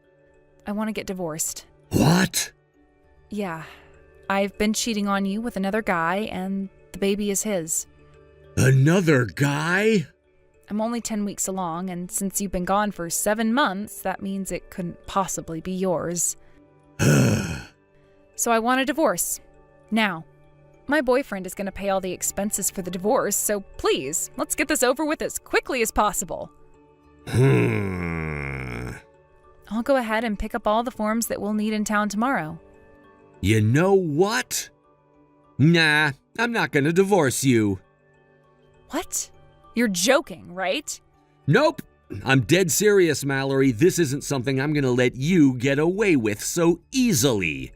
I want to get divorced. What? Yeah. I've been cheating on you with another guy, and the baby is his. Another guy? I'm only 10 weeks along, and since you've been gone for 7 months, that means it couldn't possibly be yours. So I want a divorce. Now. My boyfriend is going to pay all the expenses for the divorce, so please, let's get this over with as quickly as possible. I'll go ahead and pick up all the forms that we'll need in town tomorrow. You know what? Nah, I'm not gonna divorce you. What? You're joking, right? Nope. I'm dead serious, Mallory. This isn't something I'm gonna let you get away with so easily.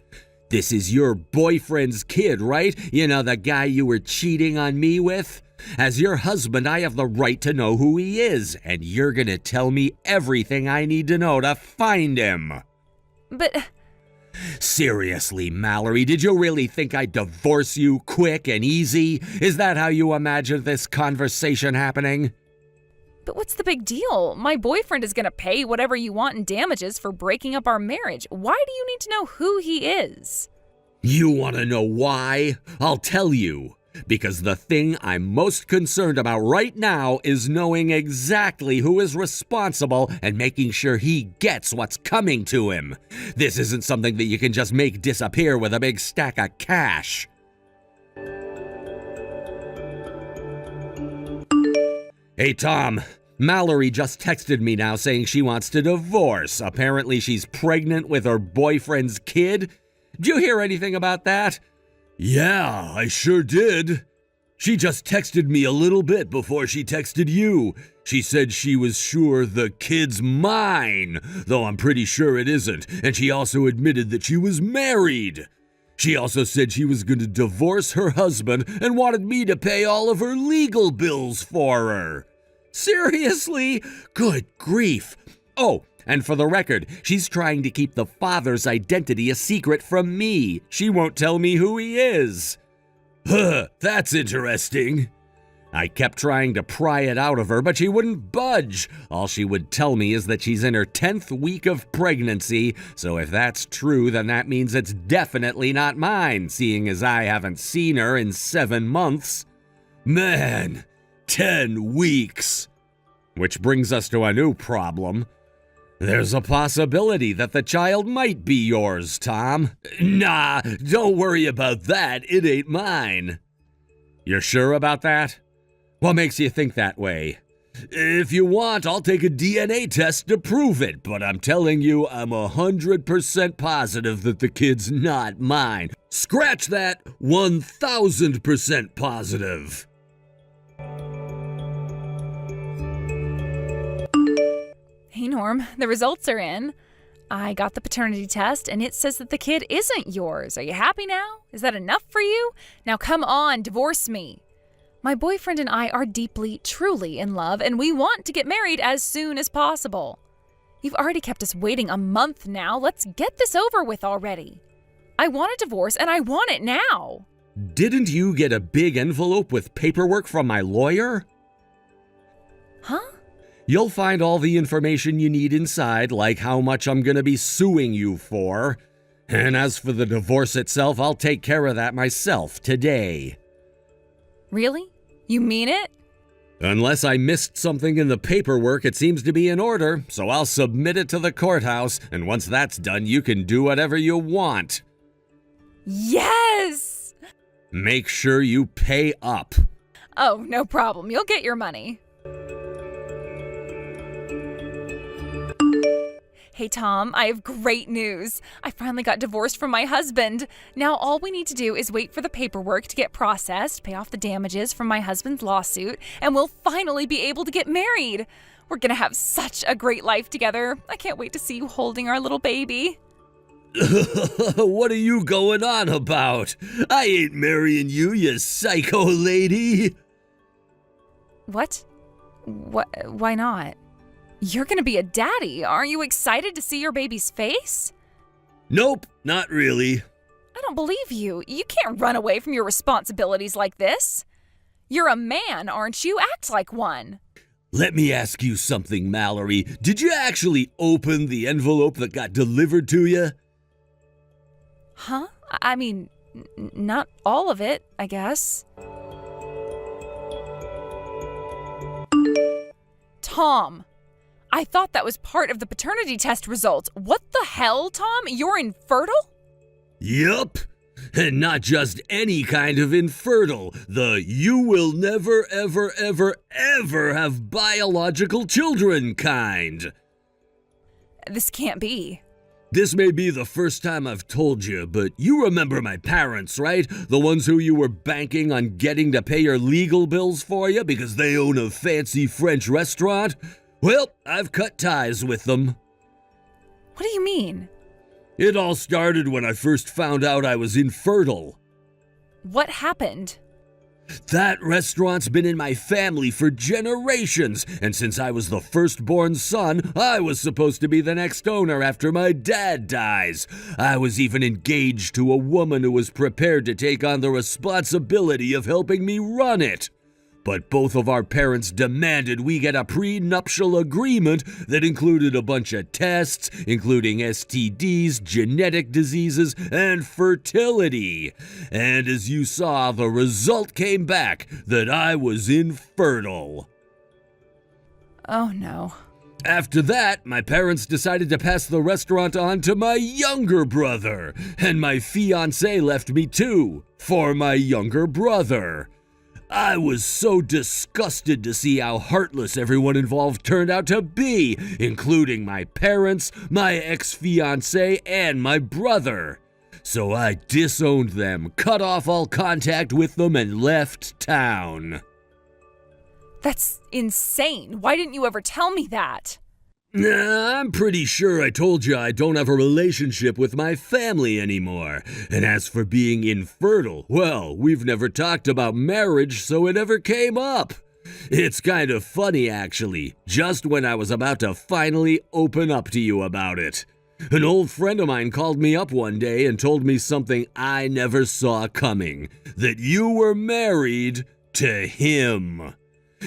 This is your boyfriend's kid, right? You know, the guy you were cheating on me with? As your husband, I have the right to know who he is, and you're gonna tell me everything I need to know to find him. But... Seriously, Mallory, did you really think I'd divorce you quick and easy? Is that how you imagined this conversation happening? But what's the big deal? My boyfriend is gonna pay whatever you want in damages for breaking up our marriage. Why do you need to know who he is? You want to know why? I'll tell you. Because the thing I'm most concerned about right now is knowing exactly who is responsible and making sure he gets what's coming to him. This isn't something that you can just make disappear with a big stack of cash. Hey, Tom, Mallory just texted me now saying she wants to divorce. Apparently she's pregnant with her boyfriend's kid. Did you hear anything about that? Yeah, I sure did. She just texted me a little bit before she texted you. She said she was sure the kid's mine, though I'm pretty sure it isn't, and she also admitted that she was married. She also said she was going to divorce her husband and wanted me to pay all of her legal bills for her. Seriously? Good grief. Oh, and for the record, she's trying to keep the father's identity a secret from me. She won't tell me who he is. Huh, that's interesting. I kept trying to pry it out of her, but she wouldn't budge. All she would tell me is that she's in her 10th week of pregnancy, so if that's true, then that means it's definitely not mine, seeing as I haven't seen her in 7 months. Man, 10 weeks. Which brings us to a new problem. There's a possibility that the child might be yours, Tom. Nah, don't worry about that. It ain't mine. You're sure about that? What makes you think that way? If you want, I'll take a DNA test to prove it, but I'm telling you, I'm 100% positive that the kid's not mine. Scratch that, 1,000% positive. Hey, Norm, the results are in. I got the paternity test, and it says that the kid isn't yours. Are you happy now? Is that enough for you? Now come on, divorce me. My boyfriend and I are deeply, truly in love, and we want to get married as soon as possible. You've already kept us waiting a month now. Let's get this over with already. I want a divorce, and I want it now. Didn't you get a big envelope with paperwork from my lawyer? Huh? You'll find all the information you need inside, like how much I'm going to be suing you for. And as for the divorce itself, I'll take care of that myself today. Really? You mean it? Unless I missed something in the paperwork, it seems to be in order, so I'll submit it to the courthouse, and once that's done, you can do whatever you want. Yes! Make sure you pay up. Oh, no problem. You'll get your money. Hey, Tom, I have great news. I finally got divorced from my husband. Now all we need to do is wait for the paperwork to get processed, pay off the damages from my husband's lawsuit, and we'll finally be able to get married. We're gonna have such a great life together. I can't wait to see you holding our little baby. What are you going on about? I ain't marrying you, you psycho lady. What? Why not? You're gonna be a daddy. Aren't you excited to see your baby's face? Nope, not really. I don't believe you. You can't run away from your responsibilities like this. You're a man, aren't you? Act like one. Let me ask you something, Mallory. Did you actually open the envelope that got delivered to you? Huh? I mean, not all of it, I guess. Tom, I thought that was part of the paternity test results. What the hell, Tom? You're infertile? Yup. And not just any kind of infertile. The you will never, ever, ever, ever have biological children kind. This can't be. This may be the first time I've told you, but you remember my parents, right? The ones who you were banking on getting to pay your legal bills for you because they own a fancy French restaurant? Well, I've cut ties with them. What do you mean? It all started when I first found out I was infertile. What happened? That restaurant's been in my family for generations, and since I was the firstborn son, I was supposed to be the next owner after my dad dies. I was even engaged to a woman who was prepared to take on the responsibility of helping me run it. But both of our parents demanded we get a prenuptial agreement that included a bunch of tests, including STDs, genetic diseases, and fertility. And as you saw, the result came back that I was infertile. Oh no. After that, my parents decided to pass the restaurant on to my younger brother, and my fiancé left me too, for my younger brother. I was so disgusted to see how heartless everyone involved turned out to be, including my parents, my ex-fiancée, and my brother. So I disowned them, cut off all contact with them, and left town. That's insane. Why didn't you ever tell me that? I'm pretty sure I told you I don't have a relationship with my family anymore. And as for being infertile, well, we've never talked about marriage, so it never came up. It's kind of funny, actually, just when I was about to finally open up to you about it. An old friend of mine called me up one day and told me something I never saw coming, that you were married to him.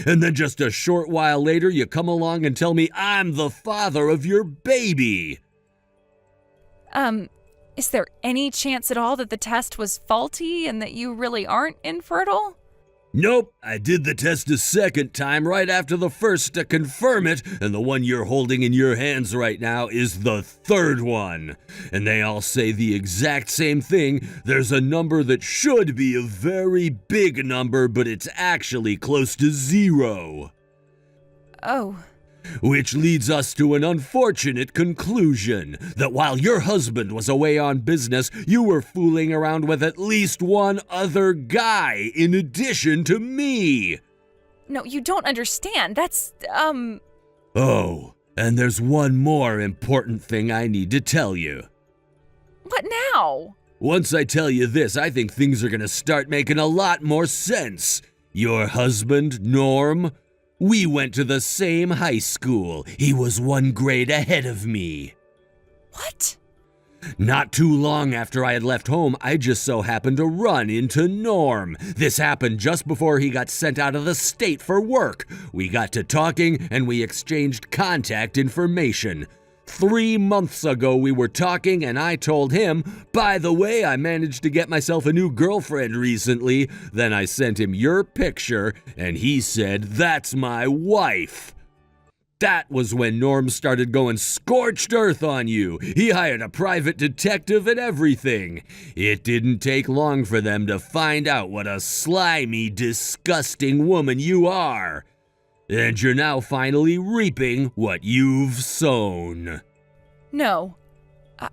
And then just a short while later, you come along and tell me I'm the father of your baby. Is there any chance at all that the test was faulty and that you really aren't infertile? Nope, I did the test a second time right after the first to confirm it, and the one you're holding in your hands right now is the third one. And they all say the exact same thing. There's a number that should be a very big number, but it's actually close to 0. Oh. Which leads us to an unfortunate conclusion, that while your husband was away on business, you were fooling around with at least one other guy in addition to me. No, you don't understand. That's, Oh, and there's one more important thing I need to tell you. What now? Once I tell you this, I think things are gonna start making a lot more sense. Your husband, Norm, we went to the same high school. He was 1 grade ahead of me. What? Not too long after I had left home, I just so happened to run into Norm. This happened just before he got sent out of the state for work. We got to talking and we exchanged contact information. 3 months ago we were talking and I told him, by the way, I managed to get myself a new girlfriend recently. Then I sent him your picture and he said, that's my wife. That was when Norm started going scorched earth on you. He hired a private detective and everything. It didn't take long for them to find out what a slimy, disgusting woman you are. And you're now finally reaping what you've sown. No.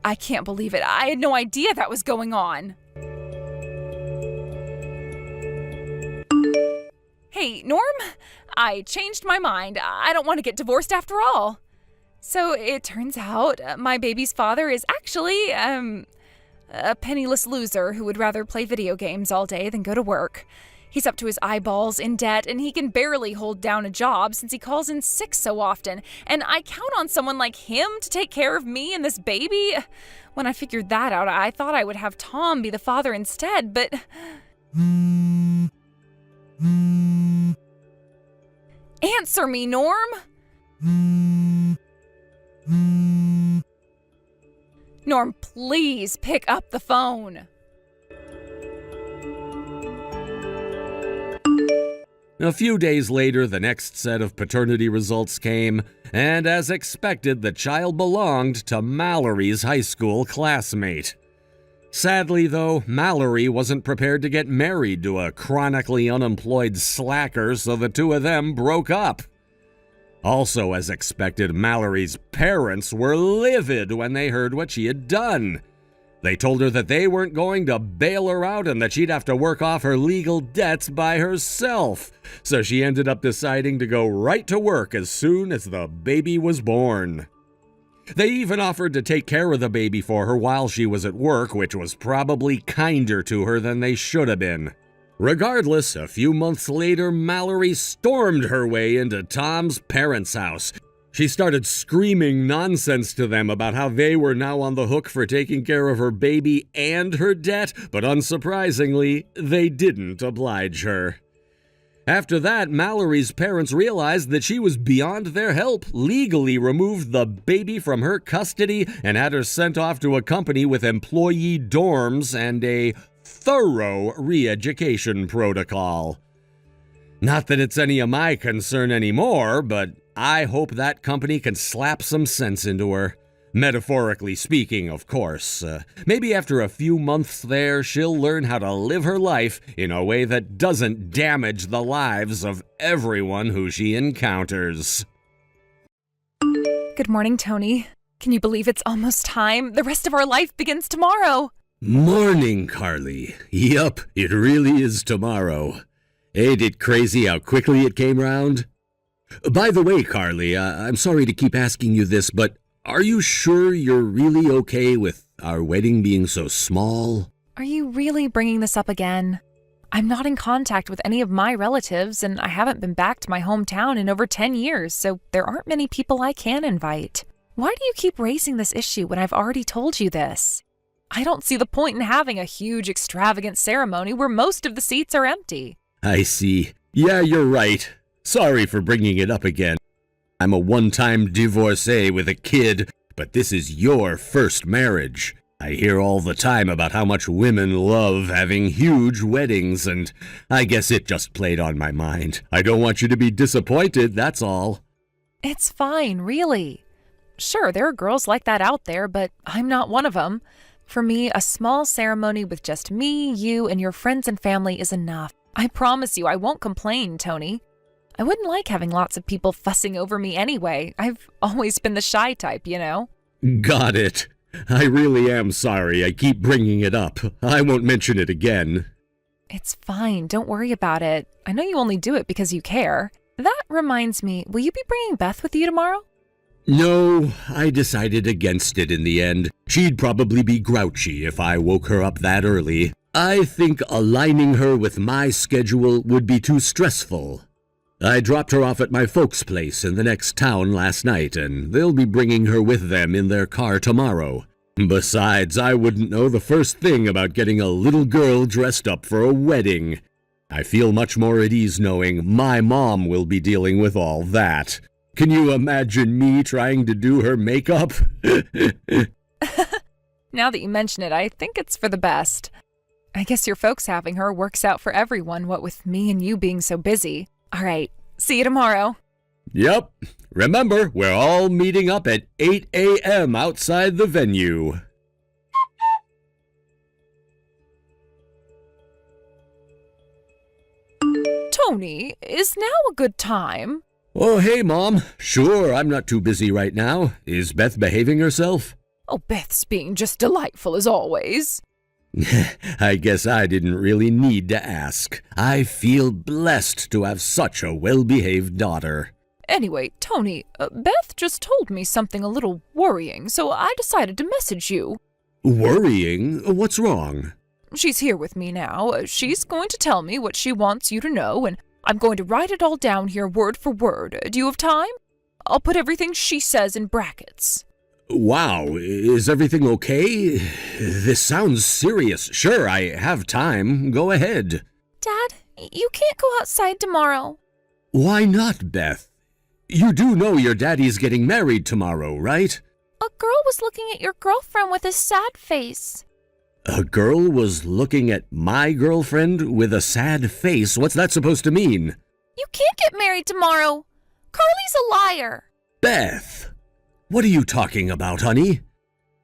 I can't believe it. I had no idea that was going on. Hey, Norm, I changed my mind. I don't want to get divorced after all. So it turns out my baby's father is actually, a penniless loser who would rather play video games all day than go to work. He's up to his eyeballs in debt, and he can barely hold down a job since he calls in sick so often. And I count on someone like him to take care of me and this baby. When I figured that out, I thought I would have Tom be the father instead, but... Answer me, Norm! Norm, please pick up the phone. A few days later, the next set of paternity results came, and as expected, the child belonged to Mallory's high school classmate. Sadly, though, Mallory wasn't prepared to get married to a chronically unemployed slacker, so the two of them broke up. Also, as expected, Mallory's parents were livid when they heard what she had done. They told her that they weren't going to bail her out and that she'd have to work off her legal debts by herself. So she ended up deciding to go right to work as soon as the baby was born. They even offered to take care of the baby for her while she was at work, which was probably kinder to her than they should have been. Regardless, a few months later, Mallory stormed her way into Tom's parents' house. She started screaming nonsense to them about how they were now on the hook for taking care of her baby and her debt, but unsurprisingly, they didn't oblige her. After that, Mallory's parents realized that she was beyond their help, legally removed the baby from her custody, and had her sent off to a company with employee dorms and a thorough re-education protocol. Not that it's any of my concern anymore, but I hope that company can slap some sense into her. Metaphorically speaking, of course. Maybe after a few months there, she'll learn how to live her life in a way that doesn't damage the lives of everyone who she encounters. Good morning, Tony. Can you believe it's almost time? The rest of our life begins tomorrow. Morning, Carly. Yup, it really is tomorrow. Ain't it crazy how quickly it came round? By the way, Carly, I'm sorry to keep asking you this, but are you sure you're really okay with our wedding being so small? Are you really bringing this up again? I'm not in contact with any of my relatives, and I haven't been back to my hometown in over 10 years, so there aren't many people I can invite. Why do you keep raising this issue when I've already told you this? I don't see the point in having a huge, extravagant ceremony where most of the seats are empty. I see. Yeah, you're right. Sorry for bringing it up again. I'm a one-time divorcee with a kid, but this is your first marriage. I hear all the time about how much women love having huge weddings, and I guess it just played on my mind. I don't want you to be disappointed, that's all. It's fine, really. Sure, there are girls like that out there, but I'm not one of them. For me, a small ceremony with just me, you, and your friends and family is enough. I promise you I won't complain, Tony. I wouldn't like having lots of people fussing over me anyway. I've always been the shy type, you know? Got it. I really am sorry I keep bringing it up. I won't mention it again. It's fine. Don't worry about it. I know you only do it because you care. That reminds me, will you be bringing Beth with you tomorrow? No, I decided against it in the end. She'd probably be grouchy if I woke her up that early. I think aligning her with my schedule would be too stressful. I dropped her off at my folks' place in the next town last night, and they'll be bringing her with them in their car tomorrow. Besides, I wouldn't know the first thing about getting a little girl dressed up for a wedding. I feel much more at ease knowing my mom will be dealing with all that. Can you imagine me trying to do her makeup? Now that you mention it, I think it's for the best. I guess your folks having her works out for everyone, what with me and you being so busy. All right, see you tomorrow. Yep. Remember, we're all meeting up at 8 a.m. outside the venue. Tony, is now a good time? Oh, hey, Mom. Sure, I'm not too busy right now. Is Beth behaving herself? Oh, Beth's being just delightful as always. I guess I didn't really need to ask. I feel blessed to have such a well-behaved daughter. Anyway, Tony, Beth just told me something a little worrying, so I decided to message you. Worrying? What's wrong? She's here with me now. She's going to tell me what she wants you to know, and I'm going to write it all down here word for word. Do you have time? I'll put everything she says in brackets. Wow, is everything okay? This sounds serious. Sure, I have time. Go ahead. Dad, you can't go outside tomorrow. Why not, Beth? You do know your daddy's getting married tomorrow, right? A girl was looking at your girlfriend with a sad face. A girl was looking at my girlfriend with a sad face? What's that supposed to mean? You can't get married tomorrow. Carly's a liar. Beth! What are you talking about, honey?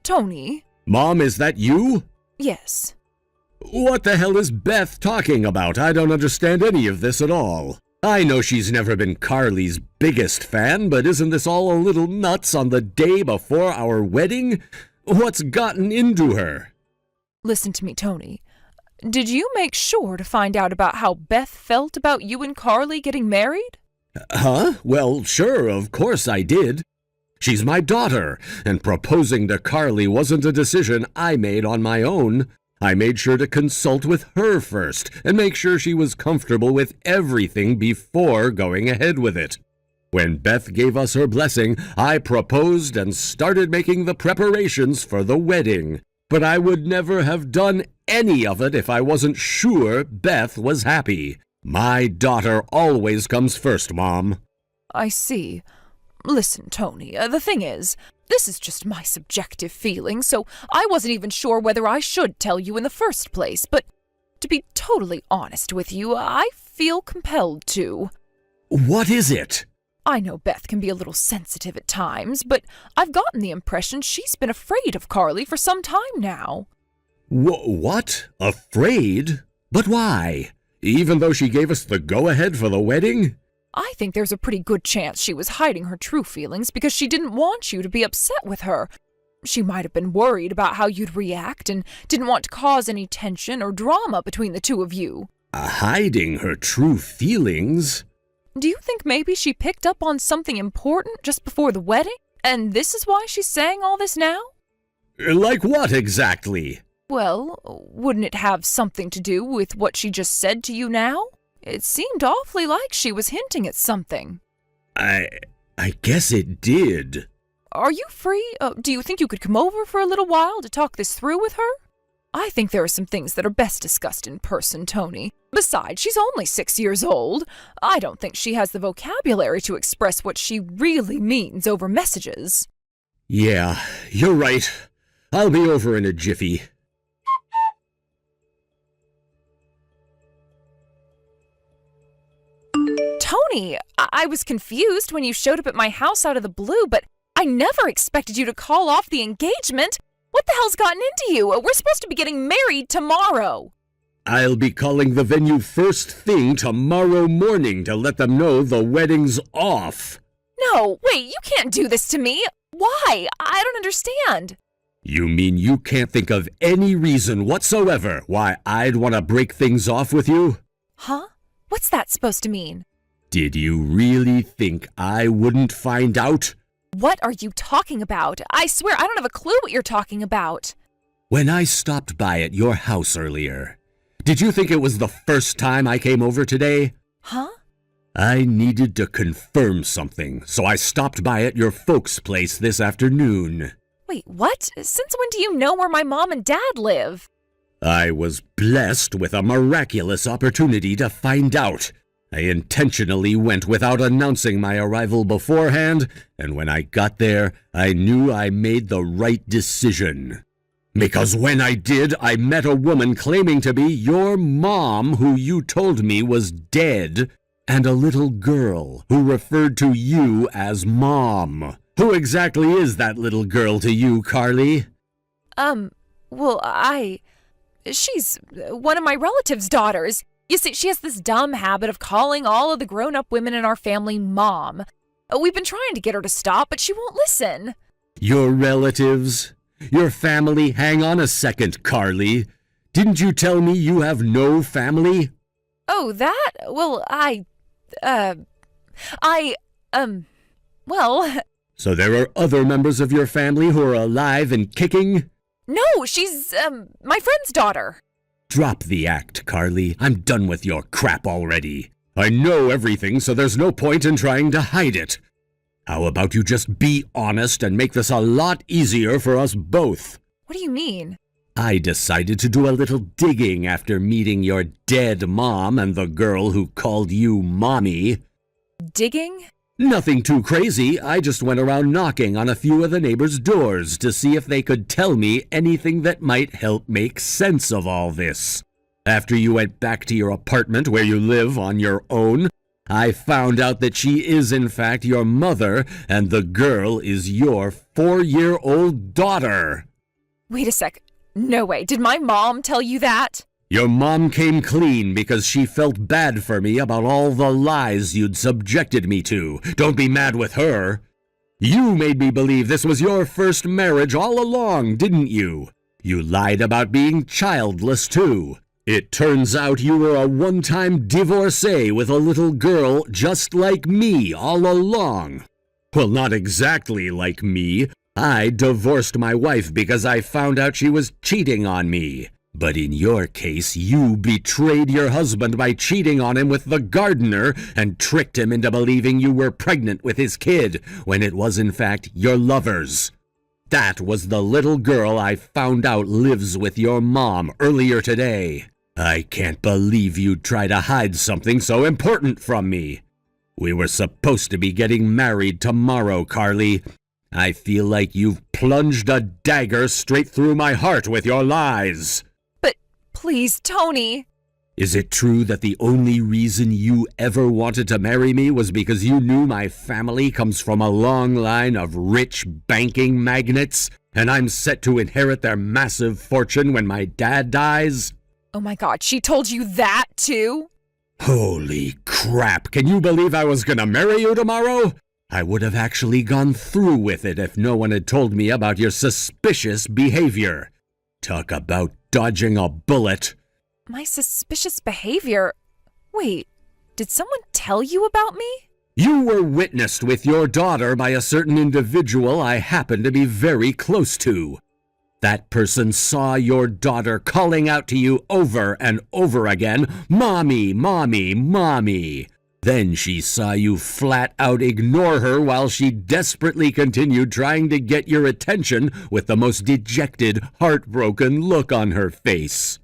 Tony? Mom, is that you? Yes. What the hell is Beth talking about? I don't understand any of this at all. I know she's never been Carly's biggest fan, but isn't this all a little nuts on the day before our wedding? What's gotten into her? Listen to me, Tony. Did you make sure to find out about how Beth felt about you and Carly getting married? Huh? Well, sure, of course I did. She's my daughter, and proposing to Carly wasn't a decision I made on my own. I made sure to consult with her first and make sure she was comfortable with everything before going ahead with it. When Beth gave us her blessing, I proposed and started making the preparations for the wedding. But I would never have done any of it if I wasn't sure Beth was happy. My daughter always comes first, Mom. I see. Listen, Tony, the thing is, this is just my subjective feeling, so I wasn't even sure whether I should tell you in the first place, but to be totally honest with you, I feel compelled to. What is it? I know Beth can be a little sensitive at times, but I've gotten the impression she's been afraid of Carly for some time now. What? Afraid? But why? Even though she gave us the go-ahead for the wedding? I think there's a pretty good chance she was hiding her true feelings because she didn't want you to be upset with her. She might have been worried about how you'd react and didn't want to cause any tension or drama between the two of you. Hiding her true feelings? Do you think maybe she picked up on something important just before the wedding? And this is why she's saying all this now? Like what exactly? Well, wouldn't it have something to do with what she just said to you now? It seemed awfully like she was hinting at something. I guess it did. Are you free? Do you think you could come over for a little while to talk this through with her? I think there are some things that are best discussed in person, Tony. Besides, she's only 6 years old. I don't think she has the vocabulary to express what she really means over messages. Yeah, you're right. I'll be over in a jiffy. Tony, I was confused when you showed up at my house out of the blue, but I never expected you to call off the engagement. What the hell's gotten into you? We're supposed to be getting married tomorrow. I'll be calling the venue first thing tomorrow morning to let them know the wedding's off. No, wait, you can't do this to me. Why? I don't understand. You mean you can't think of any reason whatsoever why I'd want to break things off with you? Huh? What's that supposed to mean? Did you really think I wouldn't find out? What are you talking about? I swear I don't have a clue what you're talking about. When I stopped by at your house earlier, did you think it was the first time I came over today? Huh? I needed to confirm something, so I stopped by at your folks' place this afternoon. Wait, what? Since when do you know where my mom and dad live? I was blessed with a miraculous opportunity to find out. I intentionally went without announcing my arrival beforehand, and when I got there, I knew I made the right decision. Because when I did, I met a woman claiming to be your mom who you told me was dead, and a little girl who referred to you as Mom. Who exactly is that little girl to you, Carly? She's one of my relatives' daughters. You see, she has this dumb habit of calling all of the grown-up women in our family Mom. We've been trying to get her to stop, but she won't listen. Your relatives? Your family? Hang on a second, Carly. Didn't you tell me you have no family? Oh, that? Well, So there are other members of your family who are alive and kicking? No, she's, my friend's daughter. Drop the act, Carly. I'm done with your crap already. I know everything, so there's no point in trying to hide it. How about you just be honest and make this a lot easier for us both? What do you mean? I decided to do a little digging after meeting your dead mom and the girl who called you Mommy. Digging? Nothing too crazy. I just went around knocking on a few of the neighbors' doors to see if they could tell me anything that might help make sense of all this. After you went back to your apartment where you live on your own, I found out that she is in fact your mother and the girl is your 4-year-old daughter. Wait a sec. No way. Did my mom tell you that? Your mom came clean because she felt bad for me about all the lies you'd subjected me to. Don't be mad with her. You made me believe this was your first marriage all along, didn't you? You lied about being childless, too. It turns out you were a one-time divorcee with a little girl just like me all along. Well, not exactly like me. I divorced my wife because I found out she was cheating on me. But in your case, you betrayed your husband by cheating on him with the gardener and tricked him into believing you were pregnant with his kid when it was in fact your lover's. That was the little girl I found out lives with your mom earlier today. I can't believe you'd try to hide something so important from me. We were supposed to be getting married tomorrow, Carly. I feel like you've plunged a dagger straight through my heart with your lies. Please, Tony. Is it true that the only reason you ever wanted to marry me was because you knew my family comes from a long line of rich banking magnates, and I'm set to inherit their massive fortune when my dad dies? Oh my God, she told you that too? Holy crap, can you believe I was gonna marry you tomorrow? I would have actually gone through with it if no one had told me about your suspicious behavior. Talk about dodging a bullet. My suspicious behavior? Wait, did someone tell you about me? You were witnessed with your daughter by a certain individual I happen to be very close to. That person saw your daughter calling out to you over and over again, "Mommy, Mommy, Mommy." Then she saw you flat out ignore her while she desperately continued trying to get your attention with the most dejected, heartbroken look on her face.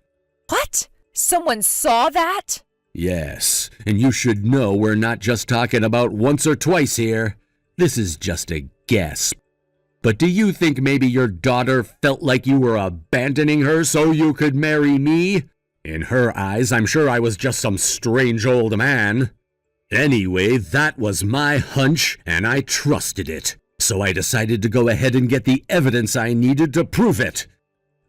What? Someone saw that? Yes, and you should know we're not just talking about once or twice here. This is just a guess. But do you think maybe your daughter felt like you were abandoning her so you could marry me? In her eyes, I'm sure I was just some strange old man. Anyway, that was my hunch, and I trusted it. So I decided to go ahead and get the evidence I needed to prove it.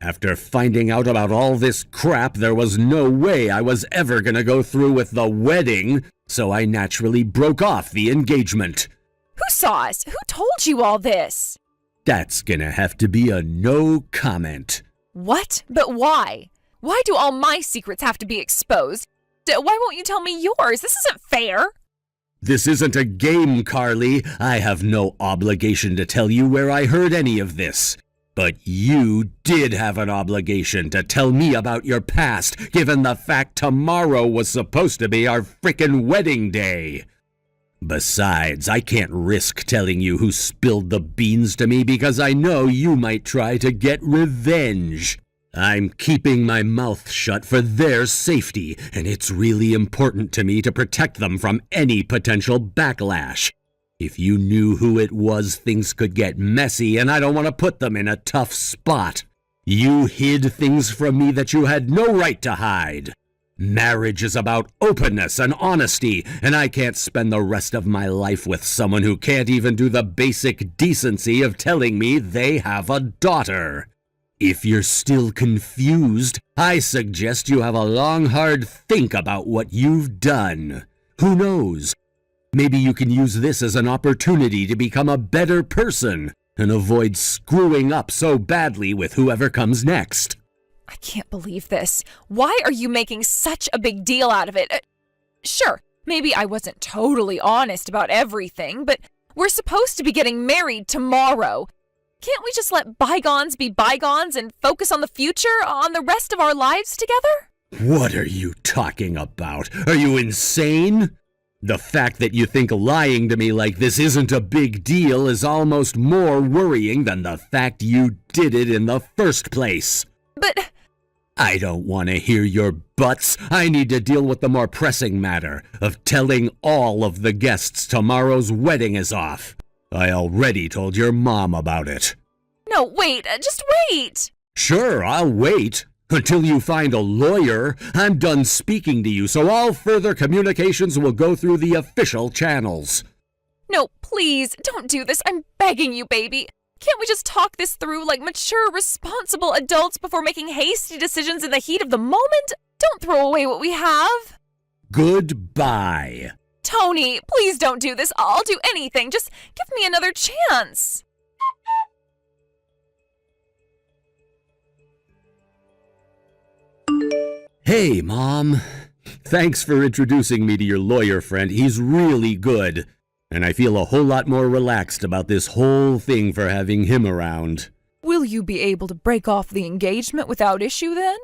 After finding out about all this crap, there was no way I was ever gonna go through with the wedding, so I naturally broke off the engagement. Who saw us? Who told you all this? That's gonna have to be a no comment. What? But why? Why do all my secrets have to be exposed? Why won't you tell me yours? This isn't fair. This isn't a game, Carly. I have no obligation to tell you where I heard any of this. But you did have an obligation to tell me about your past, given the fact tomorrow was supposed to be our frickin' wedding day. Besides, I can't risk telling you who spilled the beans to me because I know you might try to get revenge. I'm keeping my mouth shut for their safety, and it's really important to me to protect them from any potential backlash. If you knew who it was, things could get messy, and I don't want to put them in a tough spot. You hid things from me that you had no right to hide. Marriage is about openness and honesty, and I can't spend the rest of my life with someone who can't even do the basic decency of telling me they have a daughter. If you're still confused, I suggest you have a long, hard think about what you've done. Who knows? Maybe you can use this as an opportunity to become a better person and avoid screwing up so badly with whoever comes next. I can't believe this. Why are you making such a big deal out of it? Sure, maybe I wasn't totally honest about everything, but we're supposed to be getting married tomorrow. Can't we just let bygones be bygones and focus on the future, on the rest of our lives together? What are you talking about? Are you insane? The fact that you think lying to me like this isn't a big deal is almost more worrying than the fact you did it in the first place. But I don't want to hear your buts. I need to deal with the more pressing matter of telling all of the guests tomorrow's wedding is off. I already told your mom about it. no, wait, just wait. Sure, I'll wait. Until you find a lawyer. I'm done speaking to you, so all further communications will go through the official channels. No, please, don't do this. I'm begging you, baby. Can't we just talk this through like mature, responsible adults before making hasty decisions in the heat of the moment? Don't throw away what we have. Goodbye. Tony, please don't do this. I'll do anything. Just give me another chance. Hey, Mom. Thanks for introducing me to your lawyer friend. He's really good. And I feel a whole lot more relaxed about this whole thing for having him around. Will you be able to break off the engagement without issue then?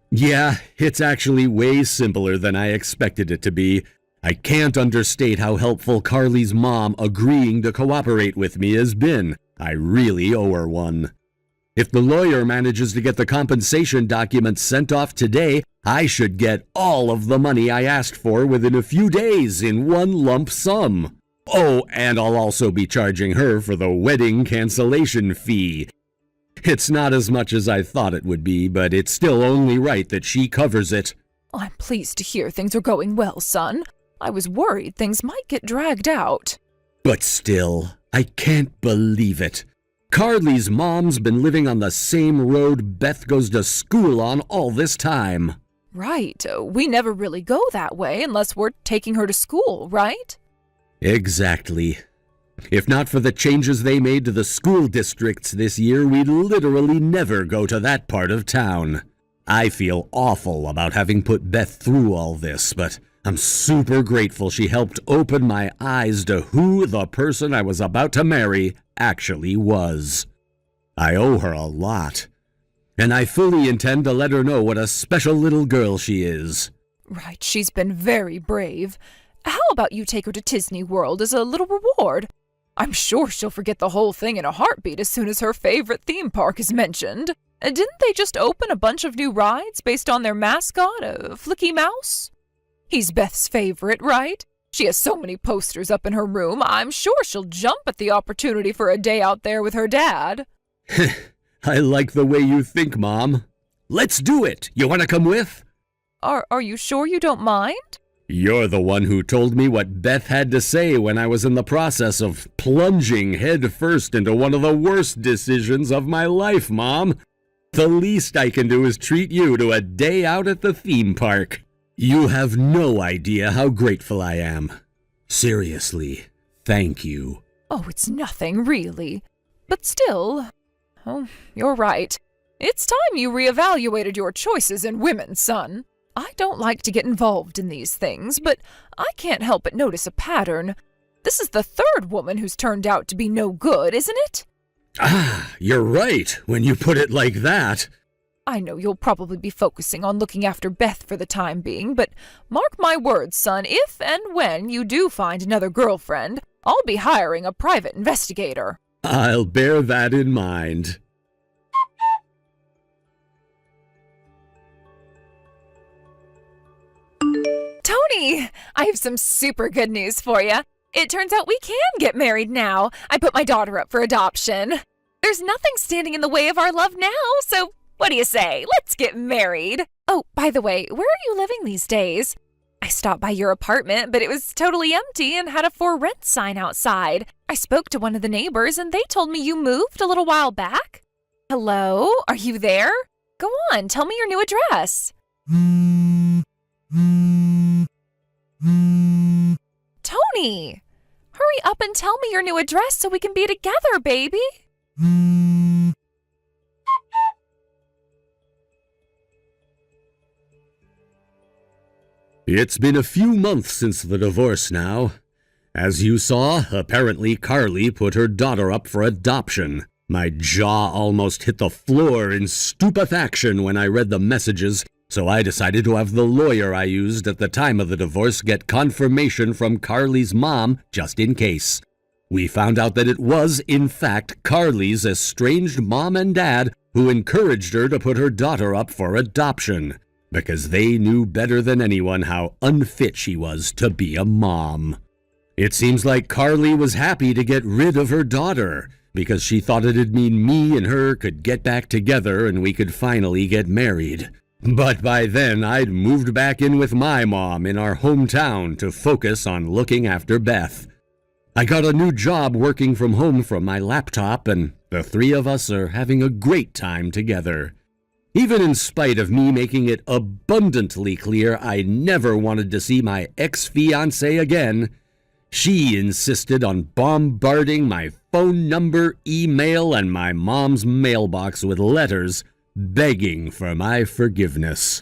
Yeah, it's actually way simpler than I expected it to be. I can't understate how helpful Carly's mom agreeing to cooperate with me has been. I really owe her one. If the lawyer manages to get the compensation documents sent off today, I should get all of the money I asked for within a few days in one lump sum. Oh, and I'll also be charging her for the wedding cancellation fee. It's not as much as I thought it would be, but it's still only right that she covers it. I'm pleased to hear things are going well, son. I was worried things might get dragged out. But still, I can't believe it. Carly's mom's been living on the same road Beth goes to school on all this time. Right. We never really go that way unless we're taking her to school, right? Exactly. If not for the changes they made to the school districts this year, we'd literally never go to that part of town. I feel awful about having put Beth through all this, but I'm super grateful she helped open my eyes to who the person I was about to marry actually was. I owe her a lot, and I fully intend to let her know what a special little girl she is. Right, she's been very brave. How about you take her to Disney World as a little reward? I'm sure she'll forget the whole thing in a heartbeat as soon as her favorite theme park is mentioned. Didn't they just open a bunch of new rides based on their mascot, Flicky Mouse? He's Beth's favorite, right? She has so many posters up in her room, I'm sure she'll jump at the opportunity for a day out there with her dad. I like the way you think, Mom. Let's do it! You want to come with? Are you sure you don't mind? You're the one who told me what Beth had to say when I was in the process of plunging head first into one of the worst decisions of my life, Mom. The least I can do is treat you to a day out at the theme park. You have no idea how grateful I am. Seriously, thank you. Oh, it's nothing, really. But still, you're right. It's time you reevaluated your choices in women, son. I don't like to get involved in these things, but I can't help but notice a pattern. This is the third woman who's turned out to be no good, isn't it? Ah, you're right, when you put it like that. I know you'll probably be focusing on looking after Beth for the time being, but mark my words, son, if and when you do find another girlfriend, I'll be hiring a private investigator. I'll bear that in mind. Tony, I have some super good news for you. It turns out we can get married now. I put my daughter up for adoption. There's nothing standing in the way of our love now, so what do you say? Let's get married. Oh, by the way, where are you living these days? I stopped by your apartment, but it was totally empty and had a for rent sign outside. I spoke to one of the neighbors and they told me you moved a little while back. Hello? Are you there? Go on, tell me your new address. Tony, hurry up and tell me your new address so we can be together, baby. It's been a few months since the divorce now. As you saw, apparently Carly put her daughter up for adoption. My jaw almost hit the floor in stupefaction when I read the messages, so I decided to have the lawyer I used at the time of the divorce get confirmation from Carly's mom just in case. We found out that it was, in fact, Carly's estranged mom and dad who encouraged her to put her daughter up for adoption, because they knew better than anyone how unfit she was to be a mom. It seems like Carly was happy to get rid of her daughter, because she thought it'd mean me and her could get back together and we could finally get married. But by then, I'd moved back in with my mom in our hometown to focus on looking after Beth. I got a new job working from home from my laptop, and the three of us are having a great time together. Even in spite of me making it abundantly clear I never wanted to see my ex-fiancée again, she insisted on bombarding my phone number, email, and my mom's mailbox with letters begging for my forgiveness.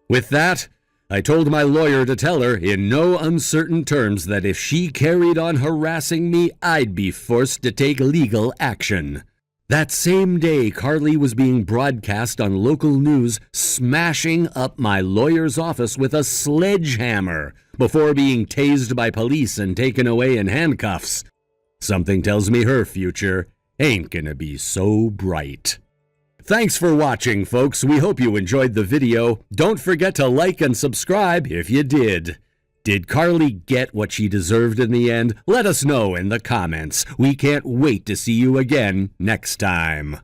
With that, I told my lawyer to tell her in no uncertain terms that if she carried on harassing me, I'd be forced to take legal action. That same day, Carly was being broadcast on local news, smashing up my lawyer's office with a sledgehammer before being tased by police and taken away in handcuffs. Something tells me her future ain't gonna be so bright. Thanks for watching, folks. We hope you enjoyed the video. Don't forget to like and subscribe if you did. Did Carly get what she deserved in the end? Let us know in the comments. We can't wait to see you again next time.